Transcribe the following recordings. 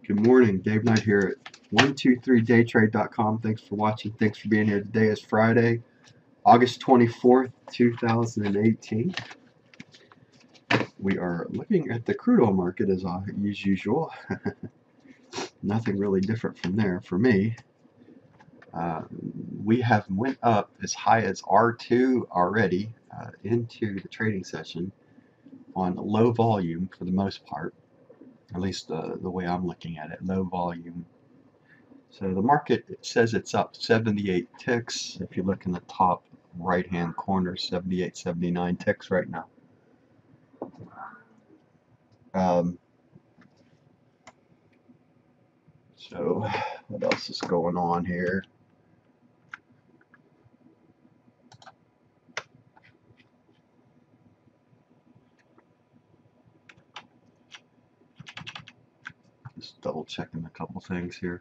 Good morning, Dave Knight here at 123daytrade.com. Thanks for watching. Thanks for being here. Today is Friday, August 24th, 2018. We are looking at the crude oil market as usual. Nothing really different from there for me. We have went up as high as R2 already into the trading session on low volume for the most part. At least the way I'm looking at it, low volume. So the market, it says it's up 78 ticks. If you look in the top right hand corner, 78, 79 ticks right now. So what else is going on here? Just double checking a couple things here.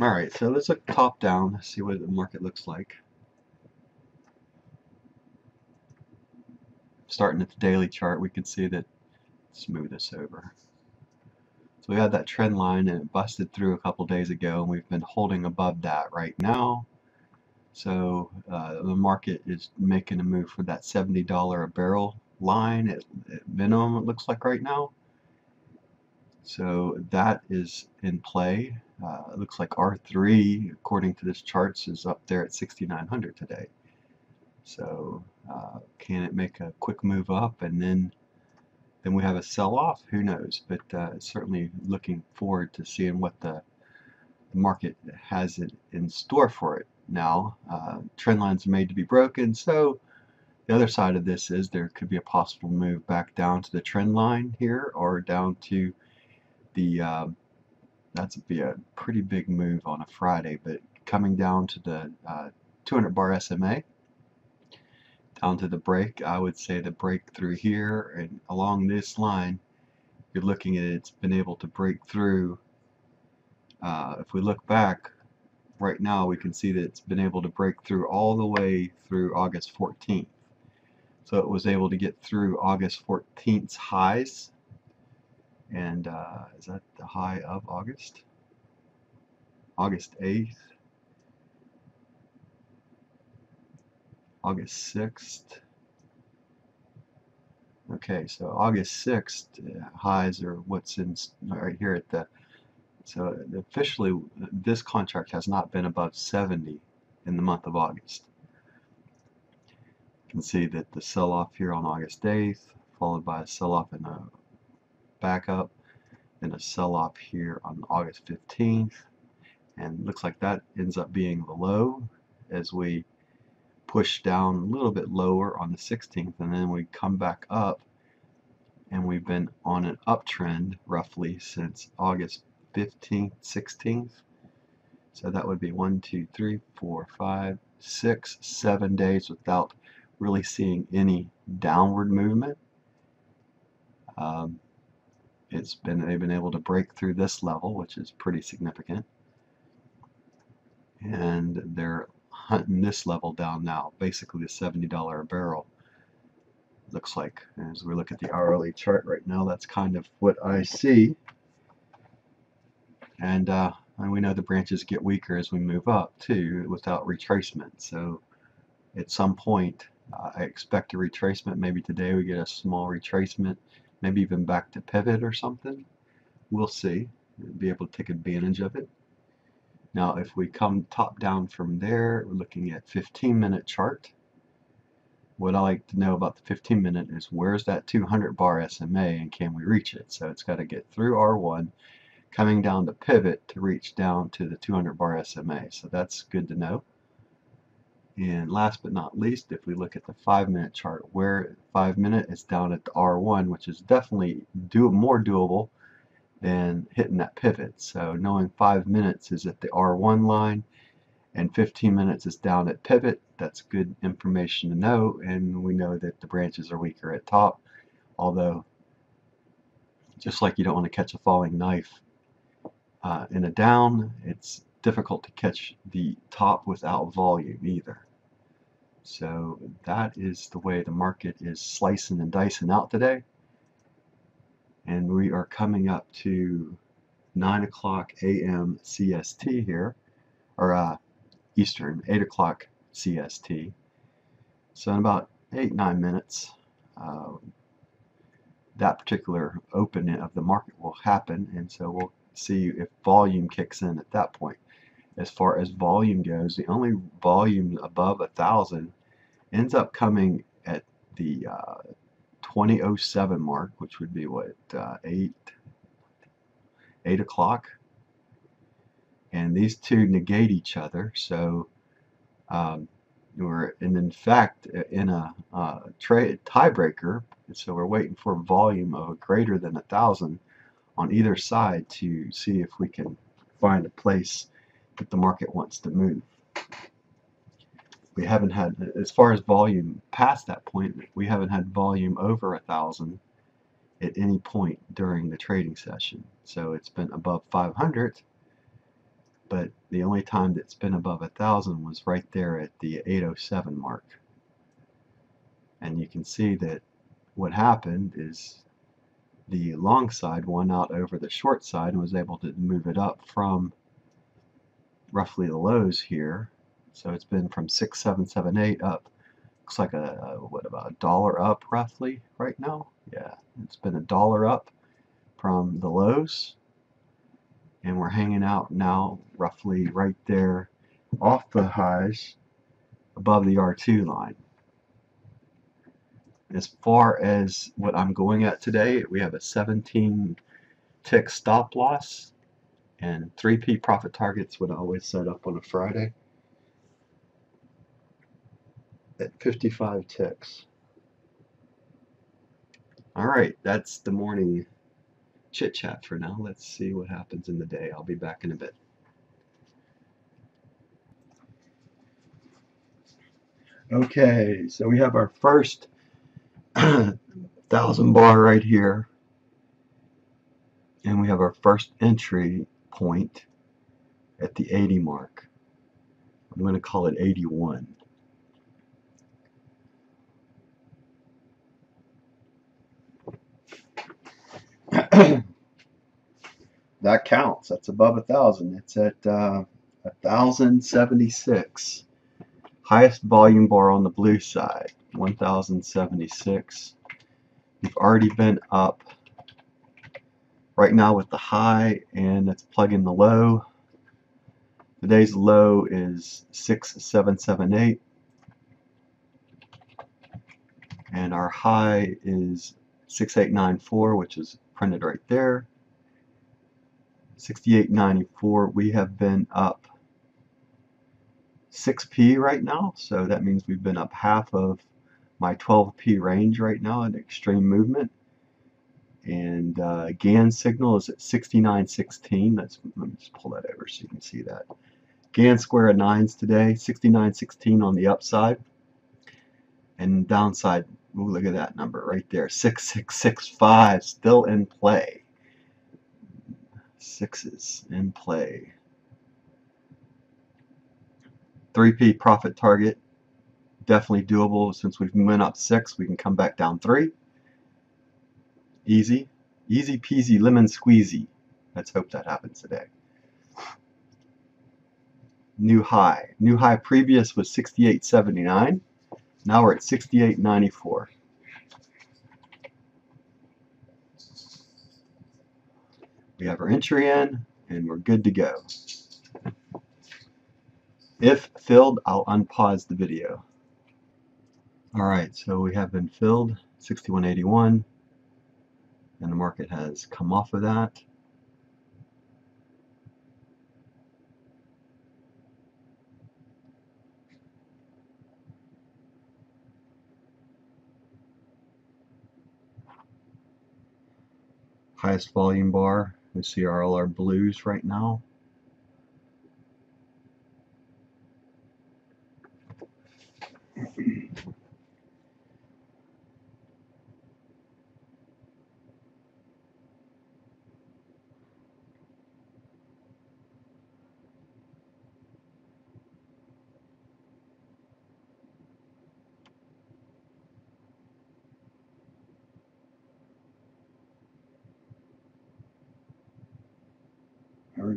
Alright, so let's look top down, see what the market looks like. Starting at the daily chart, we can see that, smooth this over. So we had that trend line and it busted through a couple days ago, and we've been holding above that right now. So the market is making a move for that $70 a barrel line at minimum, it looks like right now. So that is in play. It looks like R3, according to this charts, is up there at 6,900 today. So can it make a quick move up and then we have a sell-off? Who knows? But certainly looking forward to seeing what the market has in store for it. Now, trend lines are made to be broken, so the other side of this is there could be a possible move back down to the trend line here, or down to the that'd be a pretty big move on a Friday, but coming down to the 200 bar SMA, down to the break. I would say the breakthrough here and along this line, you're looking at it's been able to break through. If we look back right now, we can see that it's been able to break through all the way through August 14th. So it was able to get through August 14th's highs. And is that the high of August? August 8th. August 6th. Okay, so August 6th highs are what's in right here at the. So officially, this contract has not been above 70 in the month of August. You can see that the sell-off here on August 8th, followed by a sell-off and a backup, then a sell-off here on August 15th, and looks like that ends up being the low as we push down a little bit lower on the 16th, and then we come back up, and we've been on an uptrend roughly since August 15th, 16th. So that would be 1, 2, 3, 4, 5, 6, 7 days without really seeing any downward movement. They've been able to break through this level, which is pretty significant, and they're hunting this level down now, basically the $70 a barrel. Looks like, as we look at the hourly chart right now, that's kind of what I see. And we know the branches get weaker as we move up too, without retracement. So at some point, I expect a retracement. Maybe today we get a small retracement, maybe even back to pivot or something. We'll see. We'll be able to take advantage of it. Now, if we come top down from there, we're looking at 15-minute chart. What I like to know about the 15-minute is where's that 200 bar SMA and can we reach it? So it's got to get through R1, coming down to pivot to reach down to the 200 bar SMA. So that's good to know. And last but not least, if we look at the 5-minute chart, where 5-minute is down at the R1, which is definitely more doable than hitting that pivot. So knowing 5 minutes is at the R1 line and 15 minutes is down at pivot, that's good information to know. And we know that the branches are weaker at top, although just like you don't want to catch a falling knife in a down, it's difficult to catch the top without volume either. So that is the way the market is slicing and dicing out today. And we are coming up to 9 o'clock a.m. CST here, or Eastern, 8 o'clock CST. So in about 8-9 minutes, that particular opening of the market will happen, and so we'll see if volume kicks in at that point. As far as volume goes, the only volume above 1,000 ends up coming at the 2007 mark, which would be what, 8 o'clock, and these two negate each other. So we're in fact in a trade tiebreaker, so we're waiting for a volume of greater than 1,000 on either side to see if we can find a place that the market wants to move. We haven't had, as far as volume past that point, we haven't had volume over 1,000 at any point during the trading session. So it's been above 500, but the only time that's been above 1,000 was right there at the 807 mark. And you can see that what happened is the long side won out over the short side and was able to move it up from roughly the lows here. So it's been from 6778 up. Looks like what, about $1 up roughly right now? Yeah, it's been $1 up from the lows, and we're hanging out now roughly right there off the highs above the R2 line. As far as what I'm going at today, we have a 17 tick stop loss and 3p profit targets, what I always set up on a Friday at 55 ticks. Alright, that's the morning chit chat for now. Let's see what happens in the day. I'll be back in a bit. Okay, so we have our first 1,000 bar right here, and we have our first entry point at the 80 mark. I'm going to call it 81. That counts. That's above 1,000. It's at 1,076. Highest volume bar on the blue side, 1,076. We've already been up right now with the high, and let's plug in the low. Today's low is 6778, and our high is 6894, which is printed right there. 6894. We have been up 6p right now, so that means we've been up half of my 12p range right now in extreme movement. And GAN signal is at 6916. Let me just pull that over so you can see that. GAN square of 9s today, 6916 on the upside, and downside, ooh, look at that number right there, 6665, still in play. Sixes in play. 3p profit target, definitely doable. Since we've went up 6, we can come back down 3. Easy peasy lemon squeezy. Let's hope that happens today. New high previous was 68.79. Now we're at 68.94. We have our entry in, and we're good to go. If filled, I'll unpause the video. Alright, so we have been filled, 61.81, and the market has come off of that. Highest volume bar, we see all our blues right now.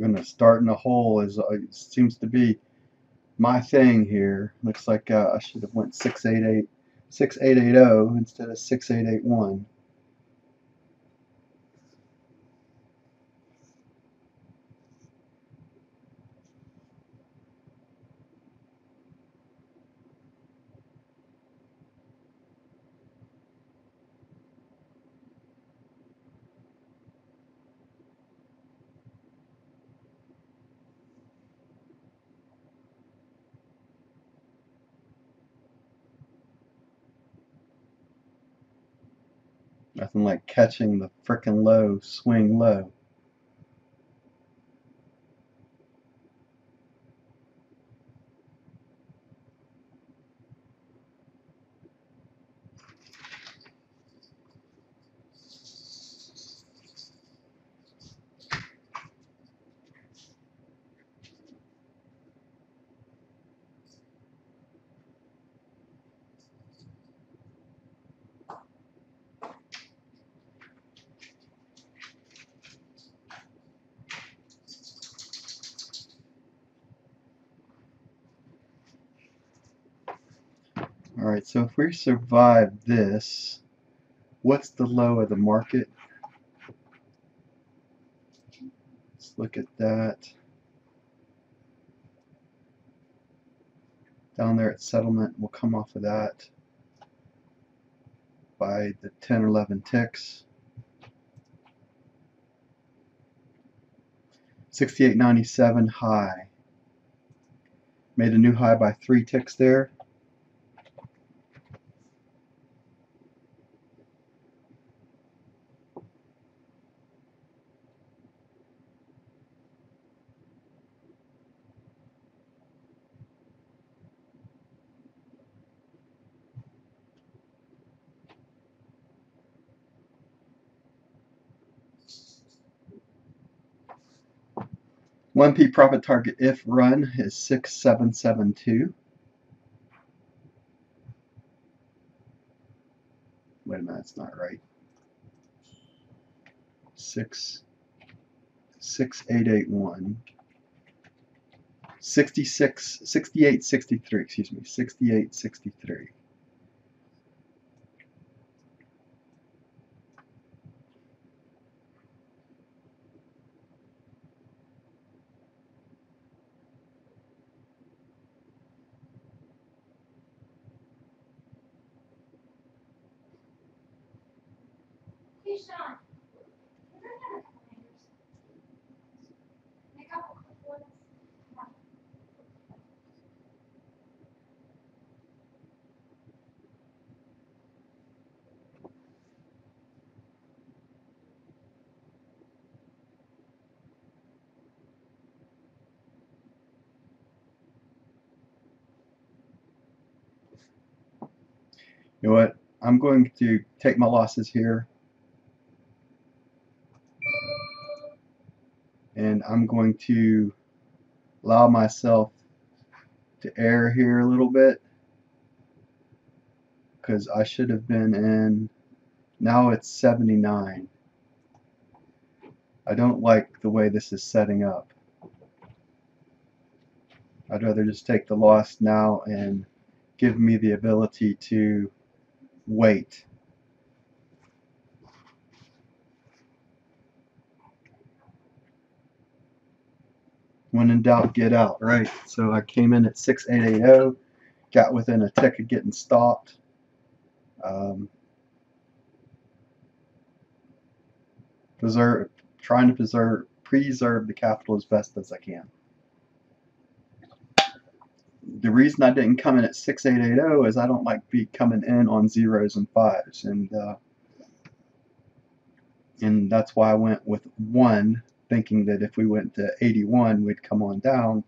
going to start in a hole is seems to be my thing here. Looks like I should have went 6880 instead of 6881. Nothing like catching the frickin' low, swing low. Alright, so if we survive this, what's the low of the market? Let's look at that. Down there at settlement, we'll come off of that by the 10 or 11 ticks. 68.97 high. Made a new high by 3 ticks there. One P profit target if run is 6772. Wait a minute, that's not right. 6881. 6863, excuse me, 6863. Hey, Sean. Can I have a couple hangers? A couple quick ones. You know what? I'm going to take my losses here. And I'm going to allow myself to err here a little bit, because I should have been in. Now it's 79. I don't like the way this is setting up. I'd rather just take the loss now and give me the ability to wait. When in doubt, get out, right? So I came in at 6880, got within a tick of getting stopped. Trying to preserve the capital as best as I can. The reason I didn't come in at 6880 is I don't like coming in on zeros and fives, and that's why I went with 1, thinking that if we went to 81 we'd come on down.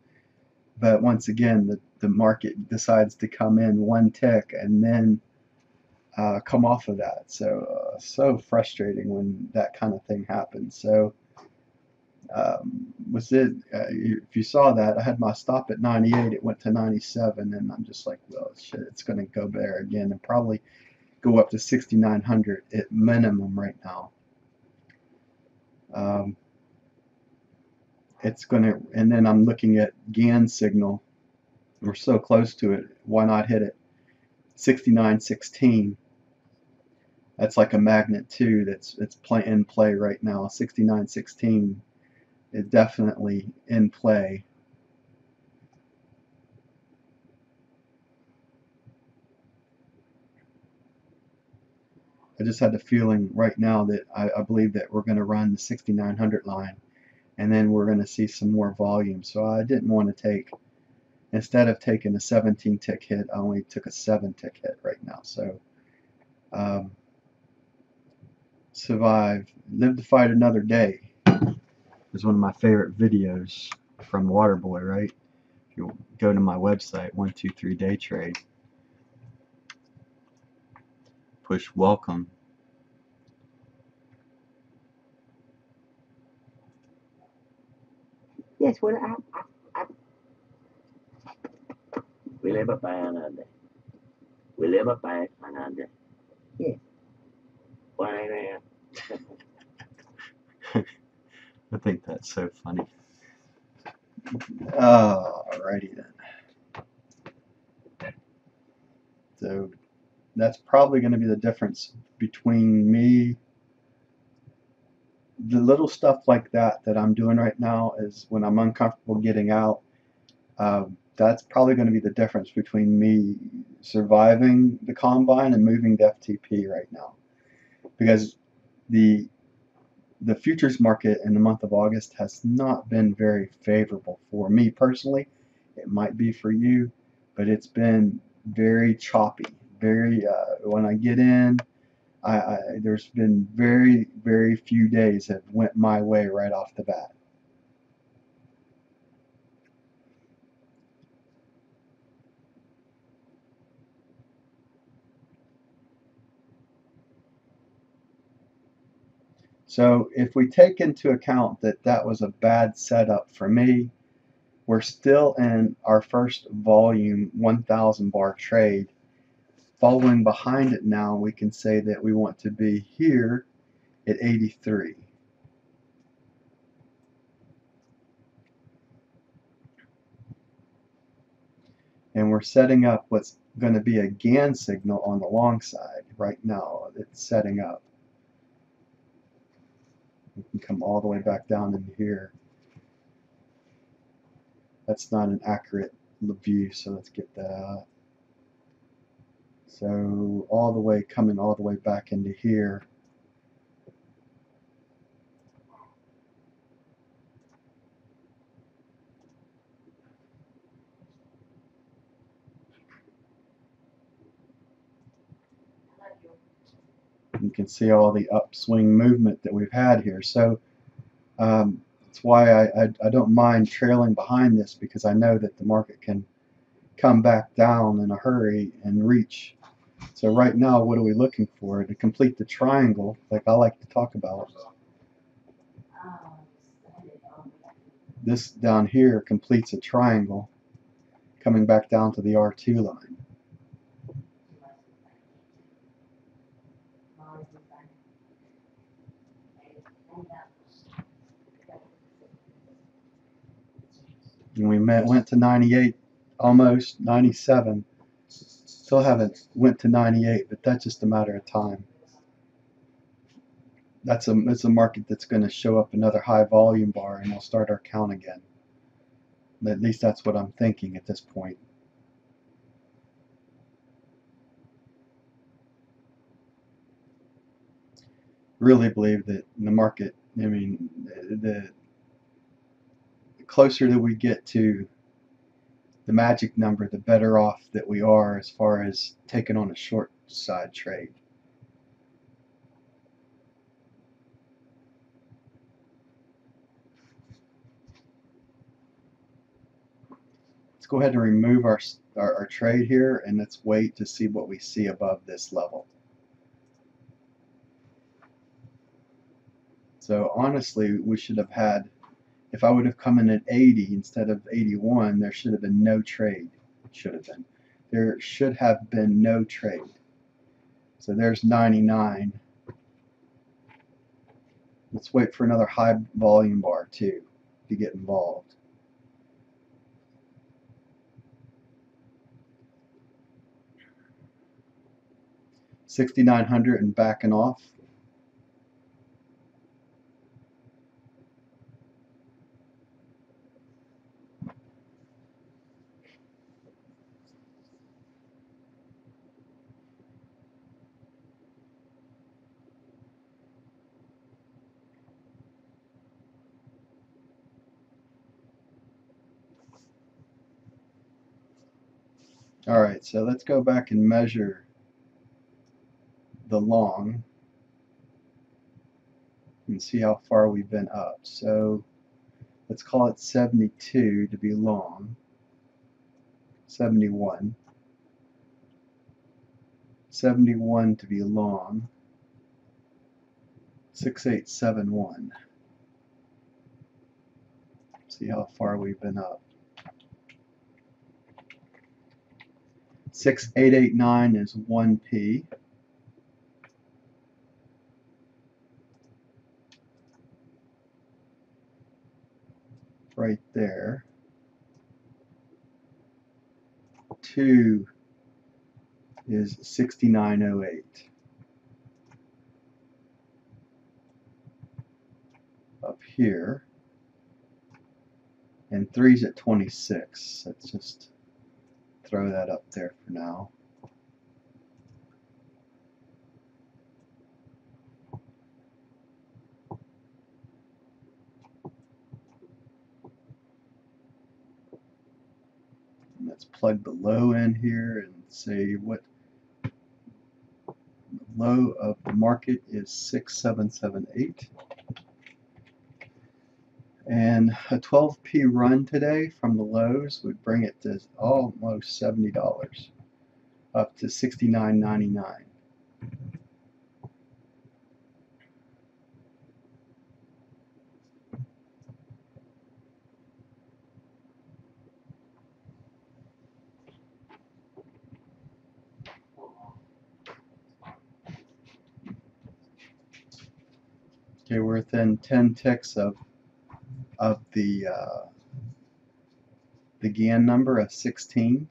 But once again, the market decides to come in 1 tick and then come off of that. So so frustrating when that kind of thing happens. So if you saw that, I had my stop at 98, it went to 97, and I'm just like, well, shit, it's going to go there again and probably go up to 6,900 at minimum right now. it's going to, and then I'm looking at GAN signal. We're so close to it. Why not hit it? 69.16. That's like a magnet too. It's in play right now. 69.16 is definitely in play. I just had the feeling right now that I believe that we're going to run the 6900 line, and then we're going to see some more volume. So I didn't want to take, instead of taking a 17 tick hit, I only took a 7 tick hit right now. So survive, live to fight another day is one of my favorite videos from Waterboy, right? If you go to my website, 123 Day Trade, push welcome. Yes, well, we live up by another. We live up by another. Yes. Why? I think that's so funny. Alrighty then. So that's probably going to be the difference between me. The little stuff like that I'm doing right now is when I'm uncomfortable getting out. That's probably going to be the difference between me surviving the combine and moving to FTP right now, because the futures market in the month of August has not been very favorable for me personally. It might be for you, but it's been very choppy. Very when I get in, there's been very few days that went my way right off the bat. So if we take into account that that was a bad setup for me, we're still in our first volume 1,000 bar trade. Following behind it now, we can say that we want to be here at 83. And we're setting up what's going to be a GAN signal on the long side right now. It's setting up. We can come all the way back down into here. That's not an accurate view, so let's get that out. So all the way, coming all the way back into here. You can see all the upswing movement that we've had here. So that's why I don't mind trailing behind this, because I know that the market can come back down in a hurry and reach. So right now, what are we looking for? To complete the triangle, like I like to talk about. This down here completes a triangle, coming back down to the R2 line. And we went to 98, almost 97. Still haven't went to 98, but that's just a matter of time. It's a market that's going to show up another high volume bar, and we'll start our count again. At least that's what I'm thinking at this point. Really believe that in the market, I mean, the closer that we get to the magic number, the better off that we are as far as taking on a short side trade. Let's go ahead and remove our trade here, and let's wait to see what we see above this level. So honestly, we should have had, if I would have come in at 80 instead of 81, there should have been no trade. Should have been. There should have been no trade. So there's 99. Let's wait for another high volume bar too. to get involved. $6,900 and backing off. Alright, so let's go back and measure the long and see how far we've been up. So let's call it 72 to be long, 71, 71 to be long, 6871. See how far we've been up. 6889 is 1p. Right there. 2 is 6908. Up here. And 3's at 26. Let's just throw that up there for now. And let's plug the low in here and say what the low of the market is 6778. And a 12p run today from the lows would bring it to almost $70, up to $69.99. Okay, we're within 10 ticks of the Gann number of 16.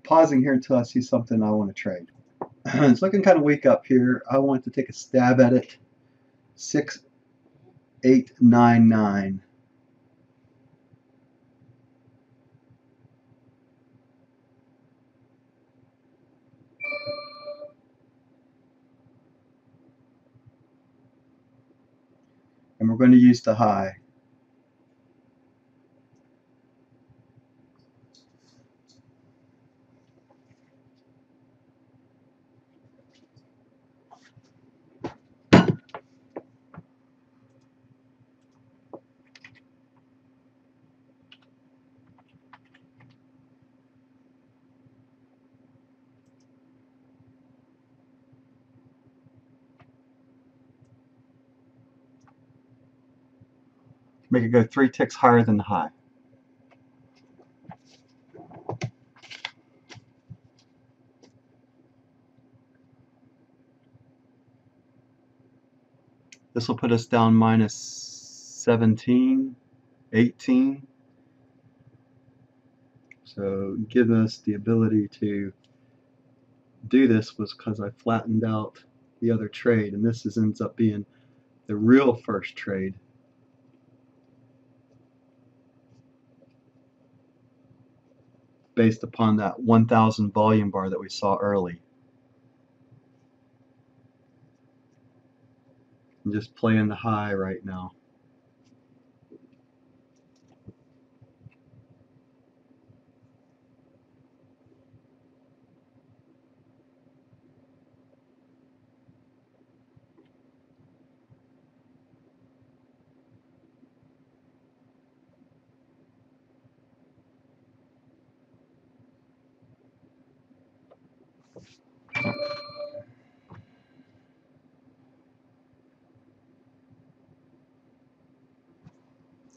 Pausing here until I see something I want to trade. It's looking kind of weak up here. I want to take a stab at it. 6899. And we're going to use the high. Make it go 3 ticks higher than the high. This will put us down minus 17, 18. So give us the ability to do this was because I flattened out the other trade, and this ends up being the real first trade. Based upon that 1,000 volume bar that we saw early. I'm just playing the high right now.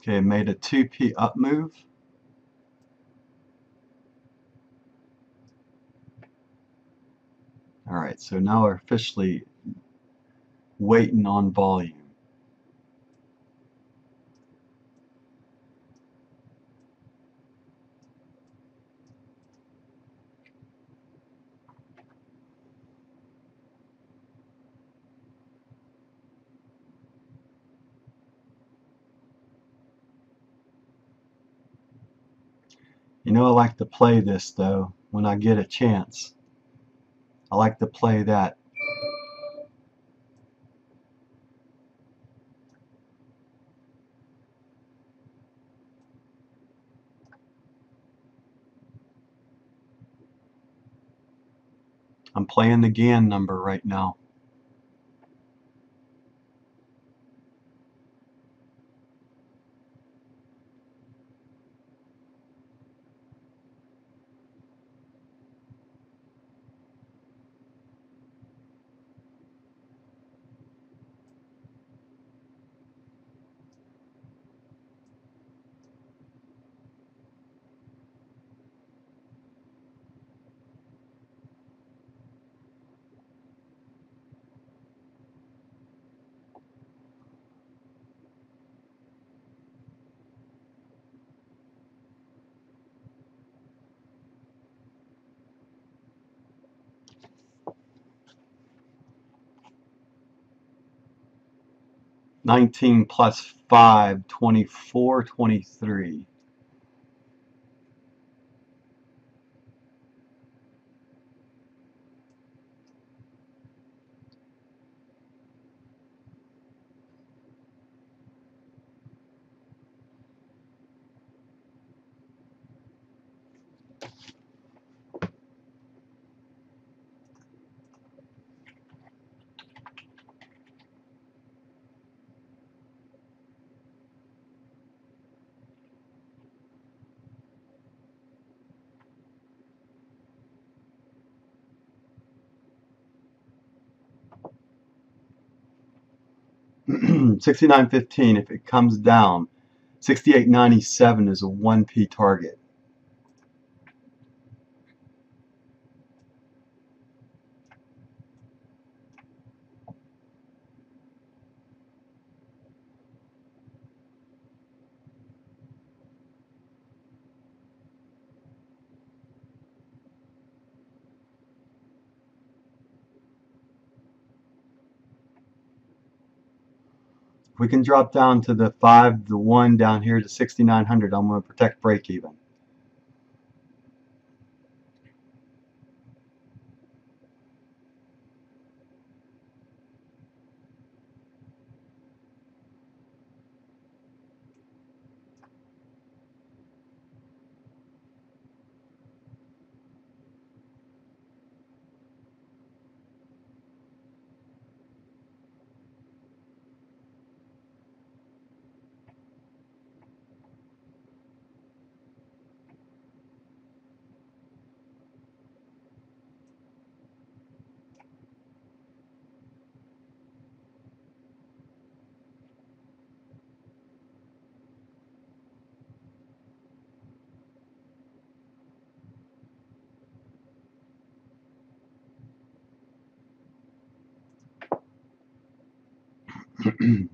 Okay, made a 2p up move. Alright, so now we're officially waiting on volume. You know, I like to play this though when I get a chance. I like to play that. I'm playing the Gann number right now. +19 + 5, 24, 23. $69.15. If it comes down, $68.97 is a 1p target. If we can drop down to the 5, the 1 down here to 6,900, I'm going to protect break even.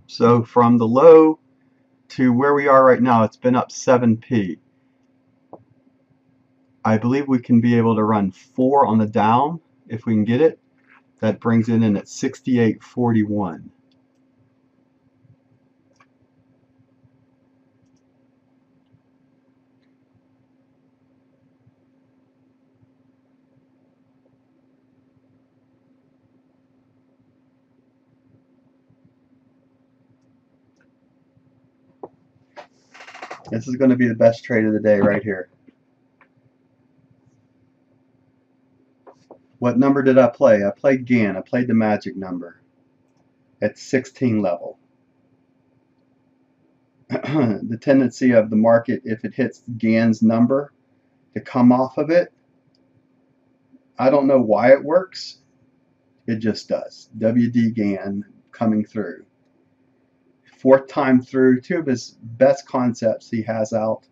So from the low to where we are right now, it's been up 7p. I believe we can be able to run 4 on the down if we can get it, that brings it in at 68.41. This is going to be the best trade of the day right here. What number did I play? I played GAN. I played the magic number at 16 level. The tendency of the market, if it hits GAN's number, to come off of it. I don't know why it works. It just does. WD GAN coming through. Fourth time through. Two of his best concepts he has out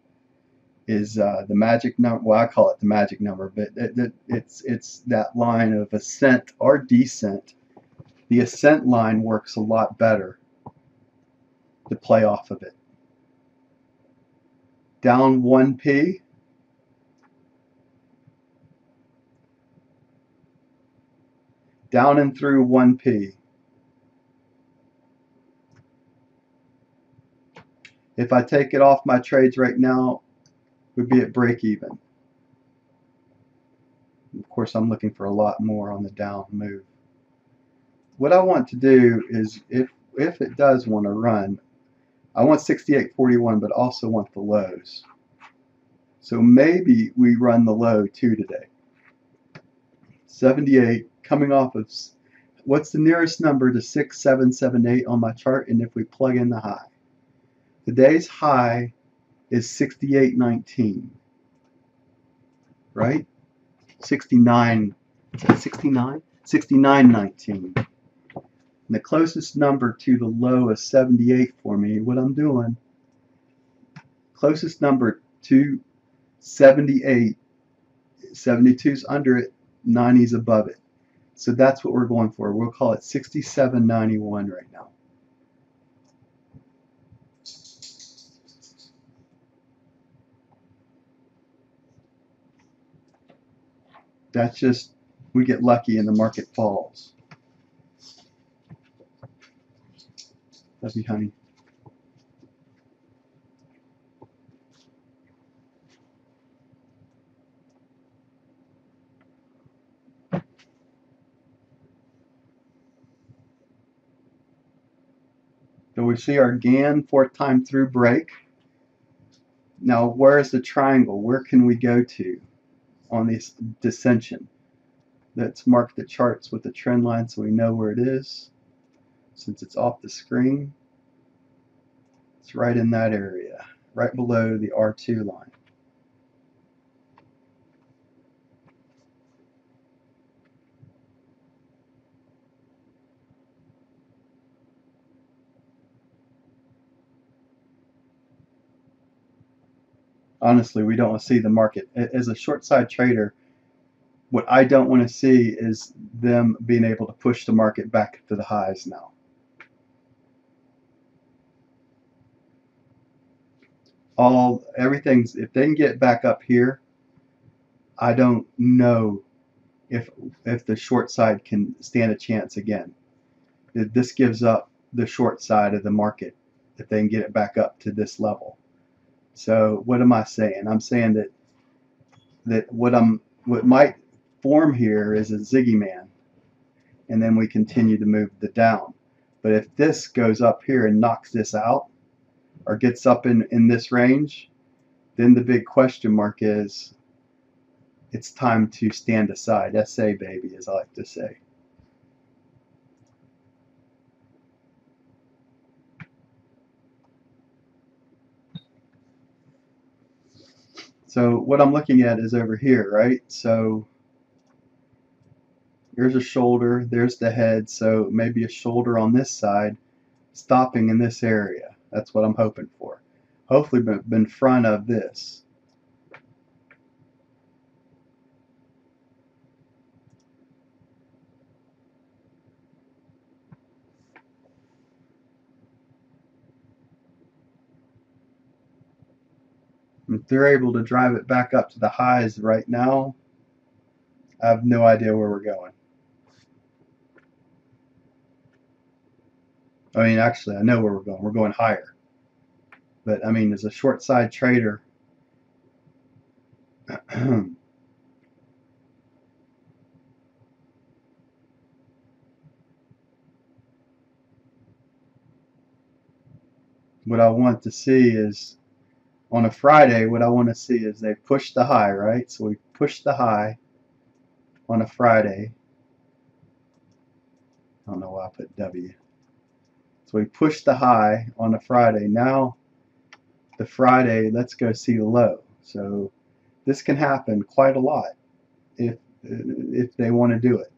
is the magic number. Well, I call it the magic number, but it's that line of ascent or descent. The ascent line works a lot better to play off of it. Down 1p. Down and through 1p. If I take it off my trades right now, we'd be at break even. Of course, I'm looking for a lot more on the down move. What I want to do is, if it does want to run, I want 68.41, but also want the lows. So maybe we run the low too today. 78, coming off of, what's the nearest number to 6778 on my chart? And if we plug in the high, today's high is 68.19, right? 69, 69? 69.19. And the closest number to the low is 78 for me. What I'm doing, closest number to 78, 72's under it, 90's above it. So that's what we're going for. We'll call it 67.91 right now. That's just, we get lucky and the market falls. Love you, honey. So we see our GAN fourth time through break. Now where's the triangle? Where can we go to on this dissension? Let's mark the charts with the trend line so we know where it is. Since it's off the screen, it's right in that area, right below the R2 line. Honestly, we don't want to see the market. As a short side trader, what I don't want to see is them being able to push the market back to the highs now. Everything's, if they can get back up here, I don't know if the short side can stand a chance again. This gives up the short side of the market if they can get it back up to this level. So what am I saying? I'm saying that what might form here is a ziggy man, and then we continue to move the down. But if this goes up here and knocks this out, or gets up in this range, then the big question mark is, it's time to stand aside. SA baby, as I like to say. So what I'm looking at is over here, right? So there's a shoulder, there's the head, so maybe a shoulder on this side, stopping in this area. That's what I'm hoping for. Hopefully in front of this. If they're able to drive it back up to the highs right now, I have no idea where we're going. I mean, actually, I know where we're going. We're going higher. But, I mean, as a short side trader, what I want to see is, on a Friday, what I want to see is they push the high, right? So we push the high on a Friday. I don't know why I put W. So we push the high on a Friday. Now, the Friday, let's go see the low. So this can happen quite a lot if they want to do it.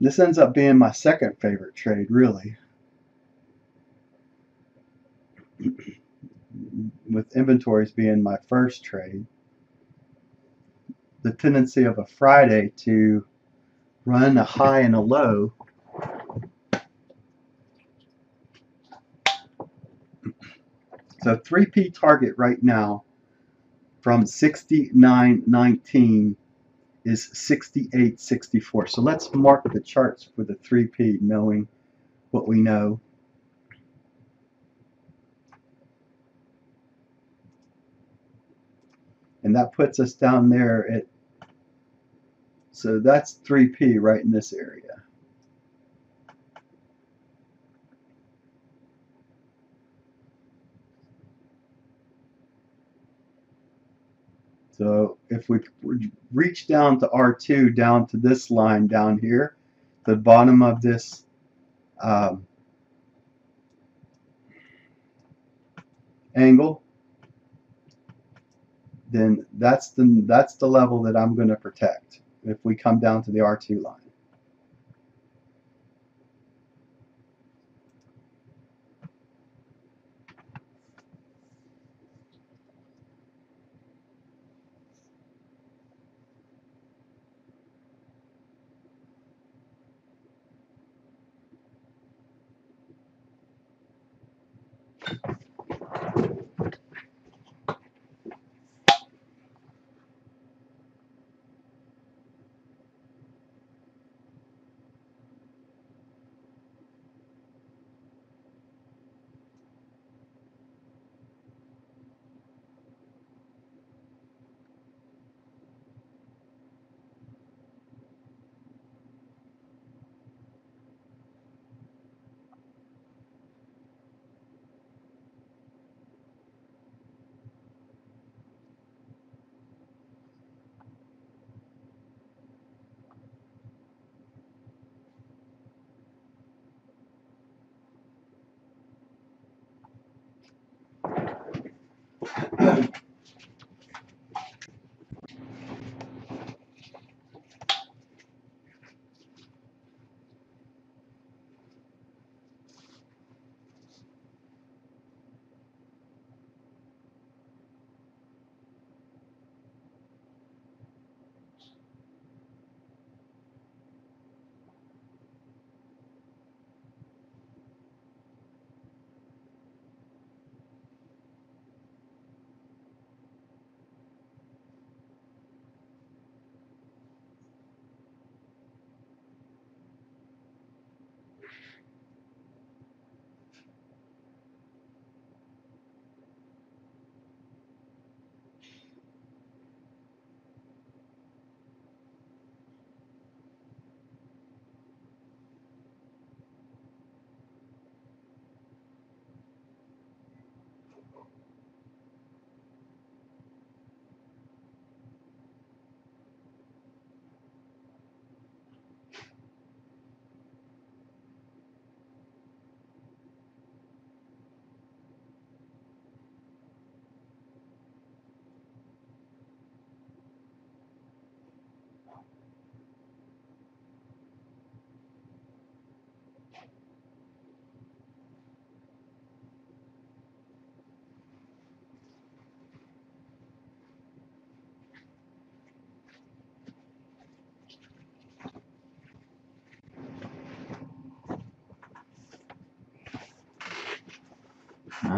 This ends up being my second favorite trade, really. With inventories being my first trade. The tendency of a Friday to run a high and a low so 3P target right now from 69.19 is 68.64. So let's mark the charts for the 3P, knowing what we know. And that puts us down there at, so that's 3P right in this area. So if we reach down to R2, down to this line down here, the bottom of this angle, then that's the level that I'm going to protect if we come down to the R2 line.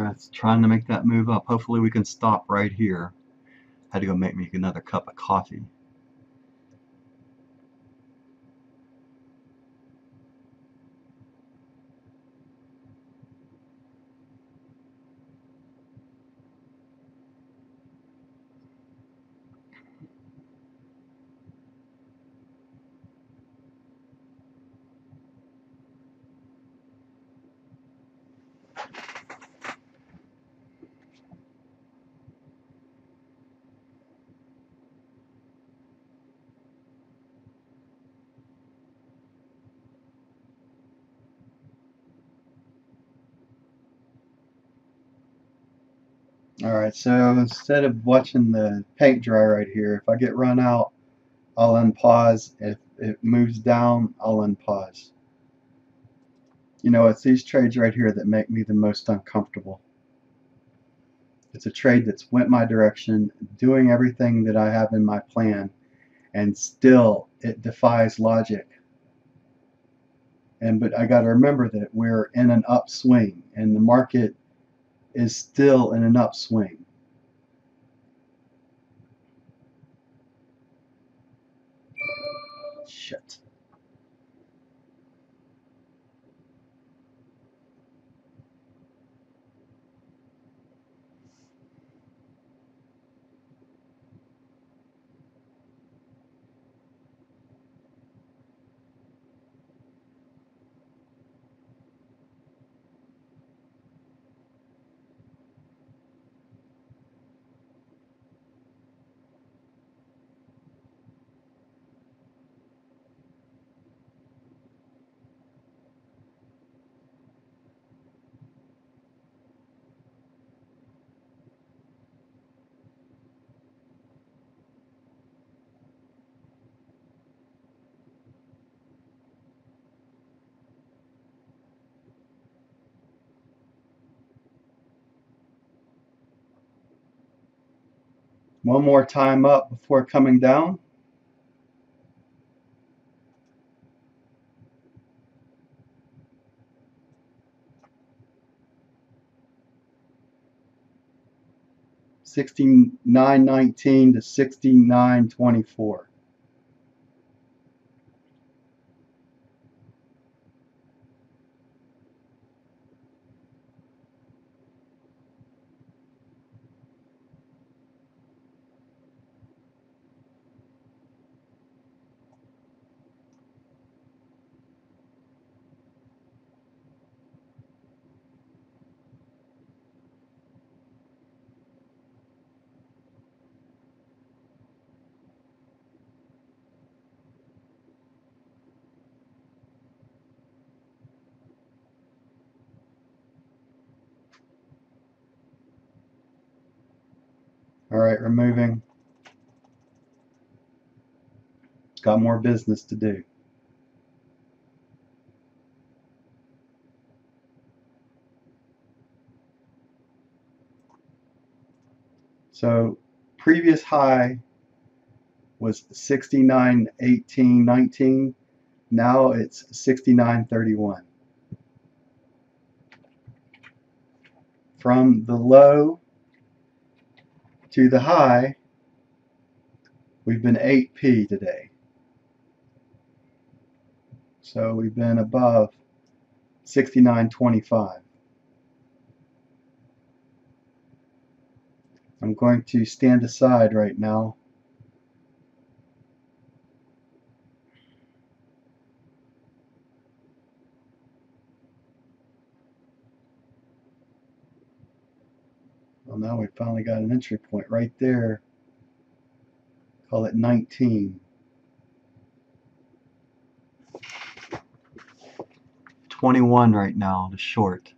It's trying to make that move up. Hopefully we can stop right here. Had to go make me another cup of coffee. Alright, so instead of watching the paint dry right here, if I get run out, I'll unpause. If it moves down, I'll unpause. You know, it's these trades right here that make me the most uncomfortable. It's a trade that's went my direction, doing everything that I have in my plan, and still it defies logic. But I got to remember that we're in an upswing, and the market is still in an upswing. Shit. One more time up before coming down. $69.19 to $69.24. All right, removing. Got more business to do. So previous high was 69.18.19. Now it's 69.31. From the low to the high, we've been 8p today. So we've been above 69.25. I'm going to stand aside right now. Well, now we finally got an entry point right there. Call it 19. 21 right now, the short.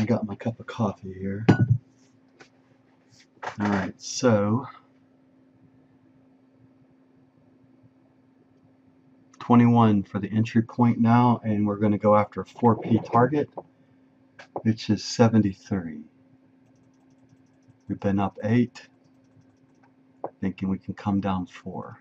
I got my cup of coffee here. Alright, so 21 for the entry point now, and we're going to go after a 4P target, which is 73. We've been up 8, thinking we can come down 4.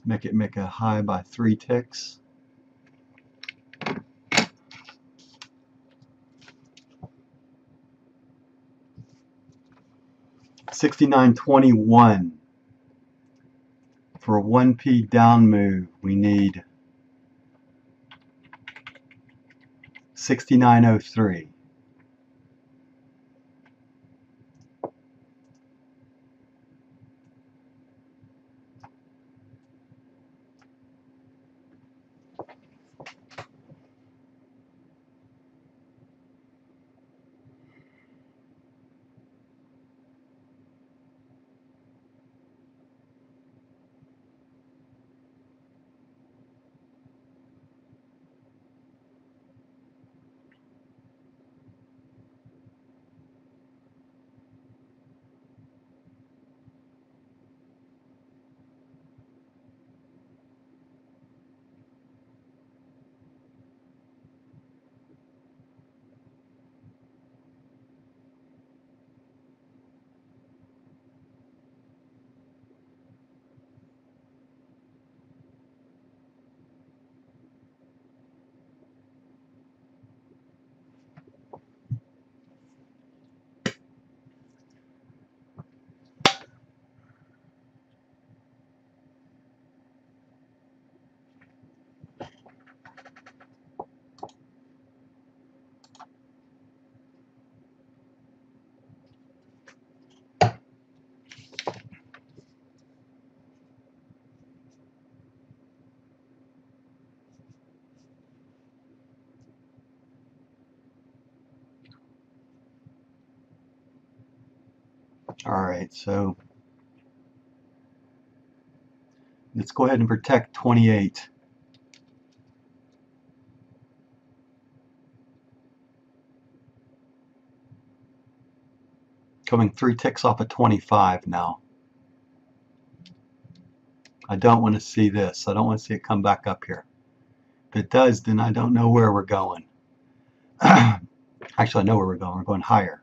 Make it make a high by 3 ticks. $69.21. For a 1P down move, we need 69.03. Alright, so let's go ahead and protect 28. Coming 3 ticks off of 25 now. I don't want to see this. I don't want to see it come back up here. If it does, then I don't know where we're going. Actually, I know where we're going. We're going higher.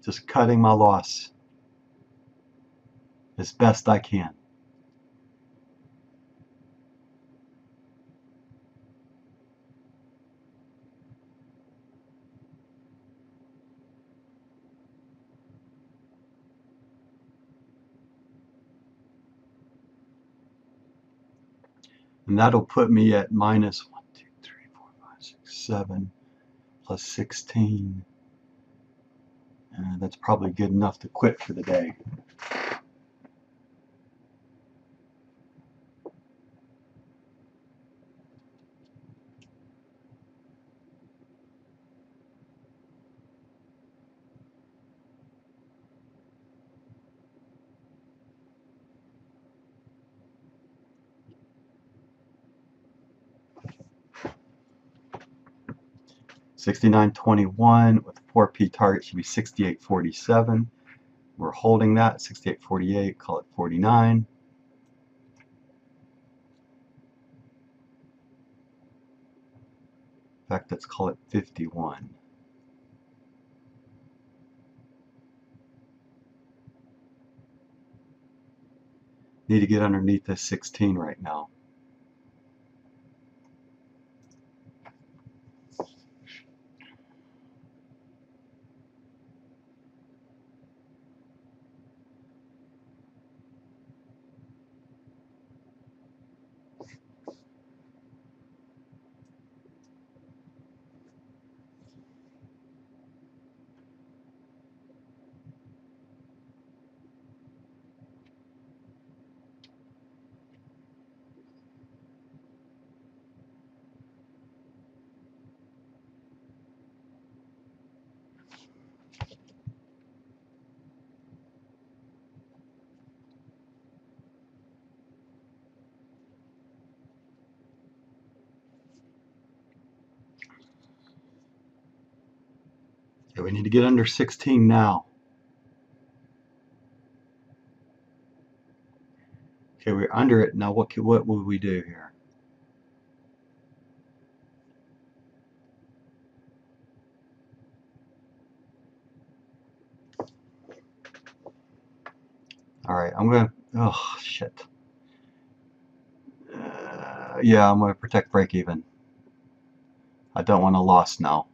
Just cutting my loss as best I can. And that'll put me at minus 1, 2, 3, 4, 5, 6, 7 plus 16. That's probably good enough to quit for the day. 69.21 with 4P target should be 68.47. We're holding that 68.48, call it 49. In fact, let's call it 51. Need to get underneath this 16 right now. Okay, we need to get under 16 now. Okay, we're under it now. What will we do here? All right, I'm gonna. Oh shit. Yeah, I'm gonna protect break even. I don't want a loss now.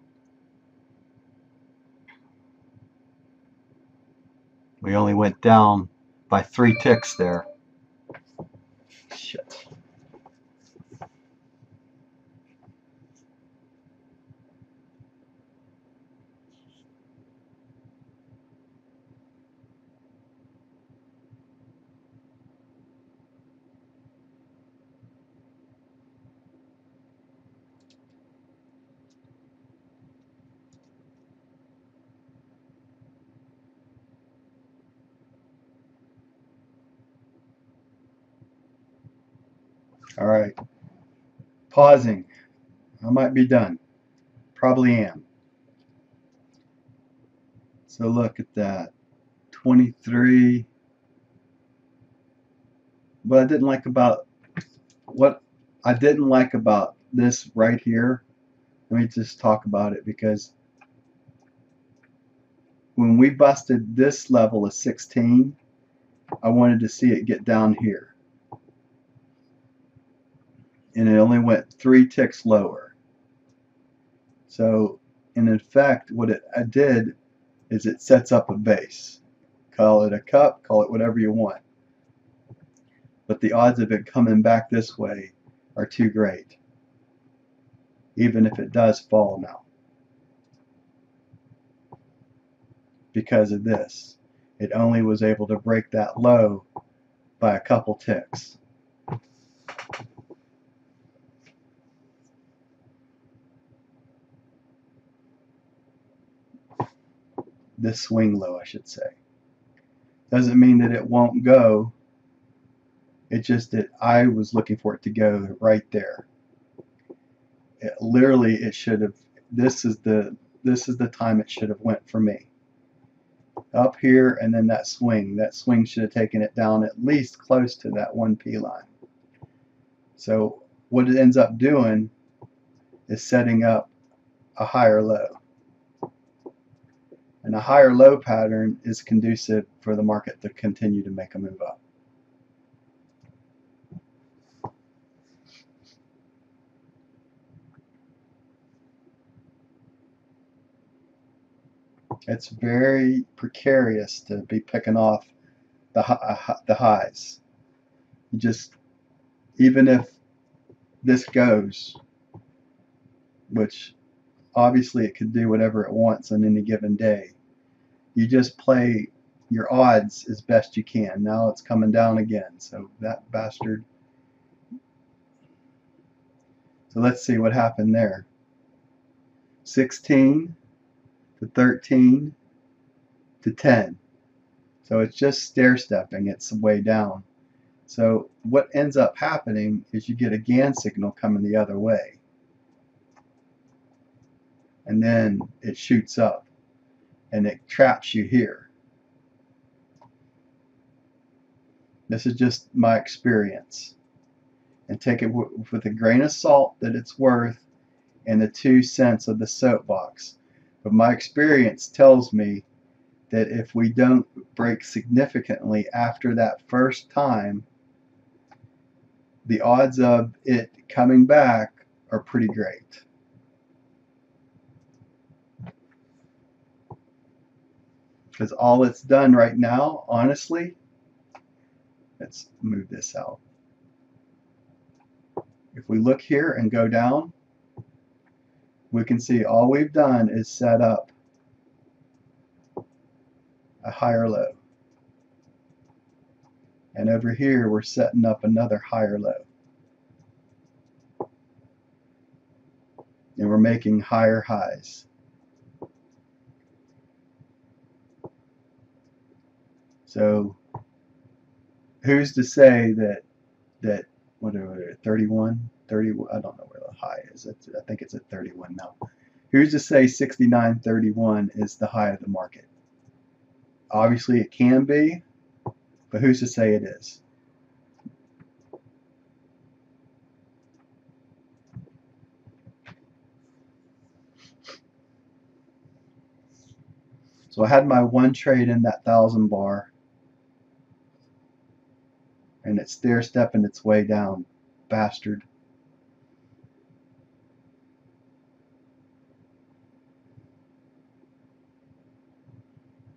We only went down by 3 ticks there. Shit. All right. Pausing. I might be done. Probably am. So look at that. 23. What I didn't like about this right here, let me just talk about it, because when we busted this level of 16, I wanted to see it get down here. And it only went 3 ticks lower. So in effect, what it did is it sets up a base. Call it a cup, call it whatever you want. But the odds of it coming back this way are too great, even if it does fall now. Because of this, it only was able to break that low by a couple ticks. This swing low, I should say. Doesn't mean that it won't go. It just that I was looking for it to go right there. It should have. This is the time it should have went for me. Up here, and then that swing. That swing should have taken it down at least close to that 1P line. So what it ends up doing is setting up a higher low. And a higher low pattern is conducive for the market to continue to make a move up. It's very precarious to be picking off the highs. You just, even if this goes, which obviously it could do whatever it wants on any given day, you just play your odds as best you can. Now it's coming down again, so that bastard. So let's see what happened there. 16 to 13 to 10. So it's just stair-stepping its way down. So what ends up happening is you get a GAN signal coming the other way. and then it shoots up and it traps you here. This is just my experience, and take it with a grain of salt that it's worth and the 2 cents of the soapbox. But my experience tells me that if we don't break significantly after that first time, the odds of it coming back are pretty great. Because all it's done right now, honestly, let's move this out. If we look here and go down, we can see all we've done is set up a higher low. And over here, we're setting up another higher low. And we're making higher highs. So who's to say that what are we, 31, 30? I don't know where the high is. I think it's at 31 now. Who's to say 69.31 is the high of the market? Obviously it can be, but who's to say it is? So I had my one trade in that 1,000 bar, and it's stair-stepping its way down, bastard.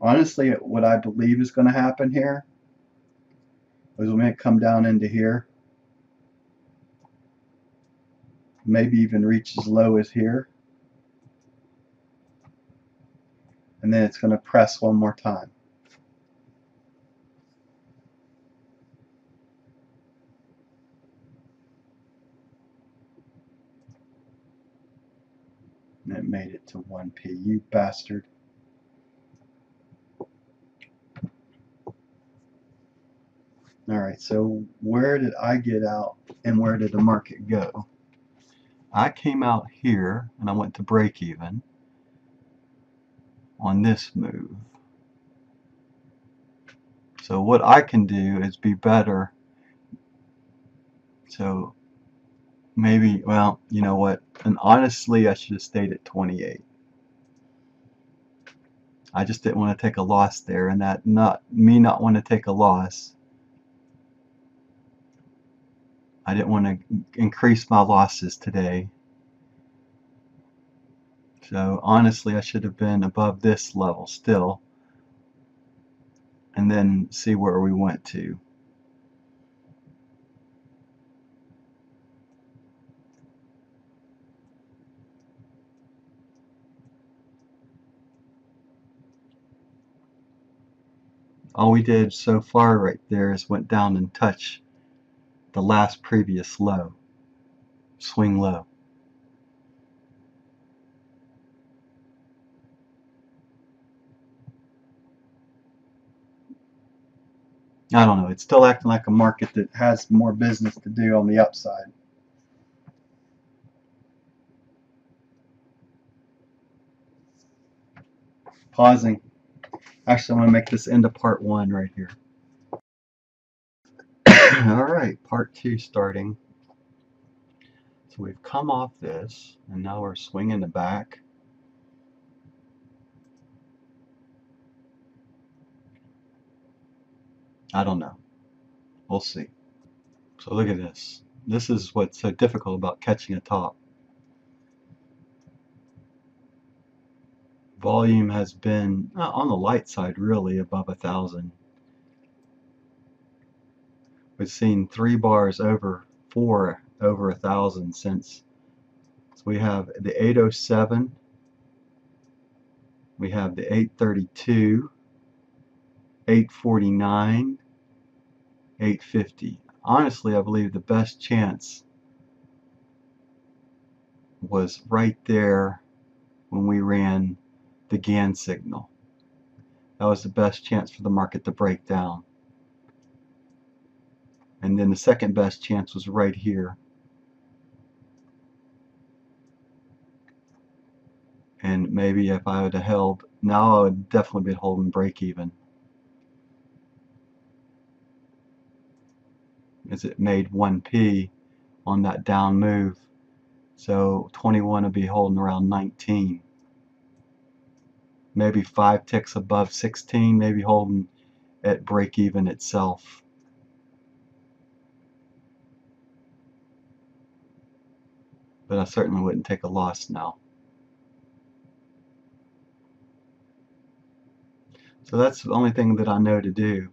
Honestly, what I believe is going to happen here is we're going to come down into here, maybe even reach as low as here, and then it's going to press one more time. And it made it to 1p, you bastard. Alright, so where did I get out and where did the market go? I came out here and I went to break even on this move. So what I can do is be better. So maybe, well, you know what? And honestly, I should have stayed at 28. I just didn't want to take a loss there, and that not want to take a loss. I didn't want to increase my losses today. So honestly, I should have been above this level still, and then see where we went to. All we did so far right there is went down and touch the last previous low, swing low. I don't know, it's still acting like a market that has more business to do on the upside. Pausing. Actually, I'm going to make this into part 1 right here. Alright, part 2 starting. So we've come off this, and now we're swinging it back. I don't know. We'll see. So look at this. This is what's so difficult about catching a top. Volume has been on the light side, really above 1,000. We've seen 3 bars over 4 over 1,000 since. So we have the 807, we have the 832, 849, 850. Honestly, I believe the best chance was right there when we ran the Gann signal. That was the best chance for the market to break down. And then the second best chance was right here. And maybe if I would have held, now I would definitely be holding break even, as it made 1p on that down move. So 21 would be holding around 19. Maybe 5 ticks above 16, maybe holding at break even itself. But I certainly wouldn't take a loss now. So that's the only thing that I know to do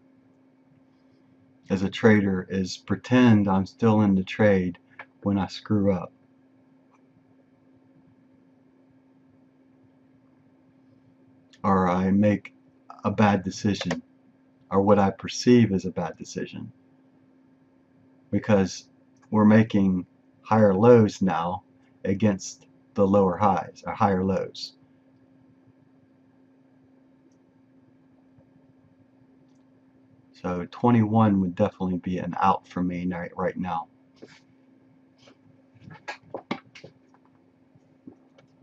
as a trader, is pretend I'm still in the trade when I screw up. Or I make a bad decision, or what I perceive as a bad decision. Because we're making higher lows now against the lower highs, or higher lows. So 21 would definitely be an out for me right now.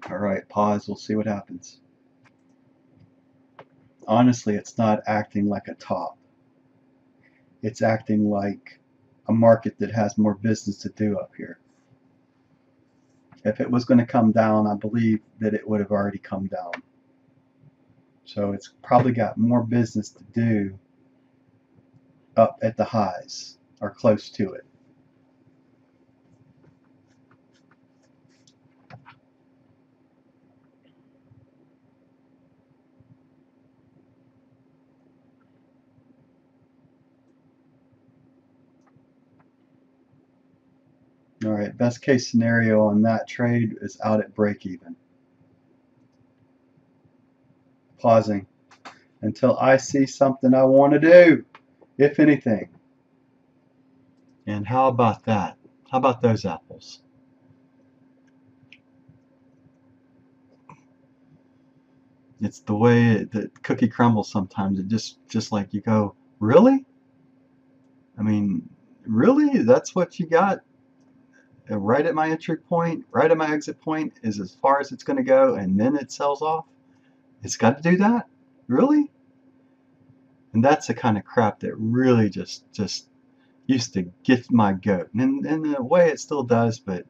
Alright, pause, we'll see what happens. Honestly, it's not acting like a top. It's acting like a market that has more business to do up here. If it was going to come down, I believe that it would have already come down. So it's probably got more business to do up at the highs, or close to it. Alright, best case scenario on that trade is out at break even. Pausing until I see something I want to do, if anything. And how about that? How about those apples? It's the way the cookie crumbles sometimes. It just like you go, really? I mean, really? That's what you got? Right at my entry point, right at my exit point is as far as it's going to go, and then it sells off? It's got to do that? Really? And that's the kind of crap that really just used to get my goat. And in a way it still does, but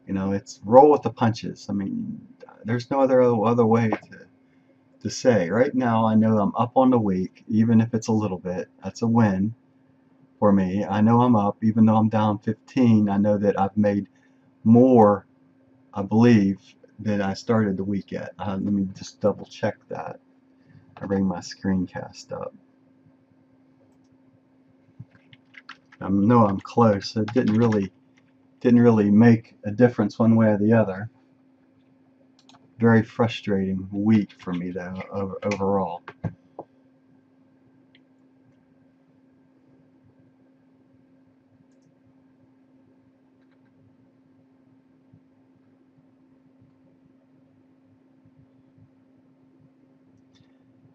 you know, it's roll with the punches. I mean, there's no other way to say. Right now I know I'm up on the week, even if it's a little bit. That's a win for me. I know I'm up, even though I'm down 15. I know that I've made more, I believe, than I started the week at. Let me just double check that. I bring my screencast up. I know I'm close. It didn't really make a difference one way or the other. Very frustrating week for me though, overall.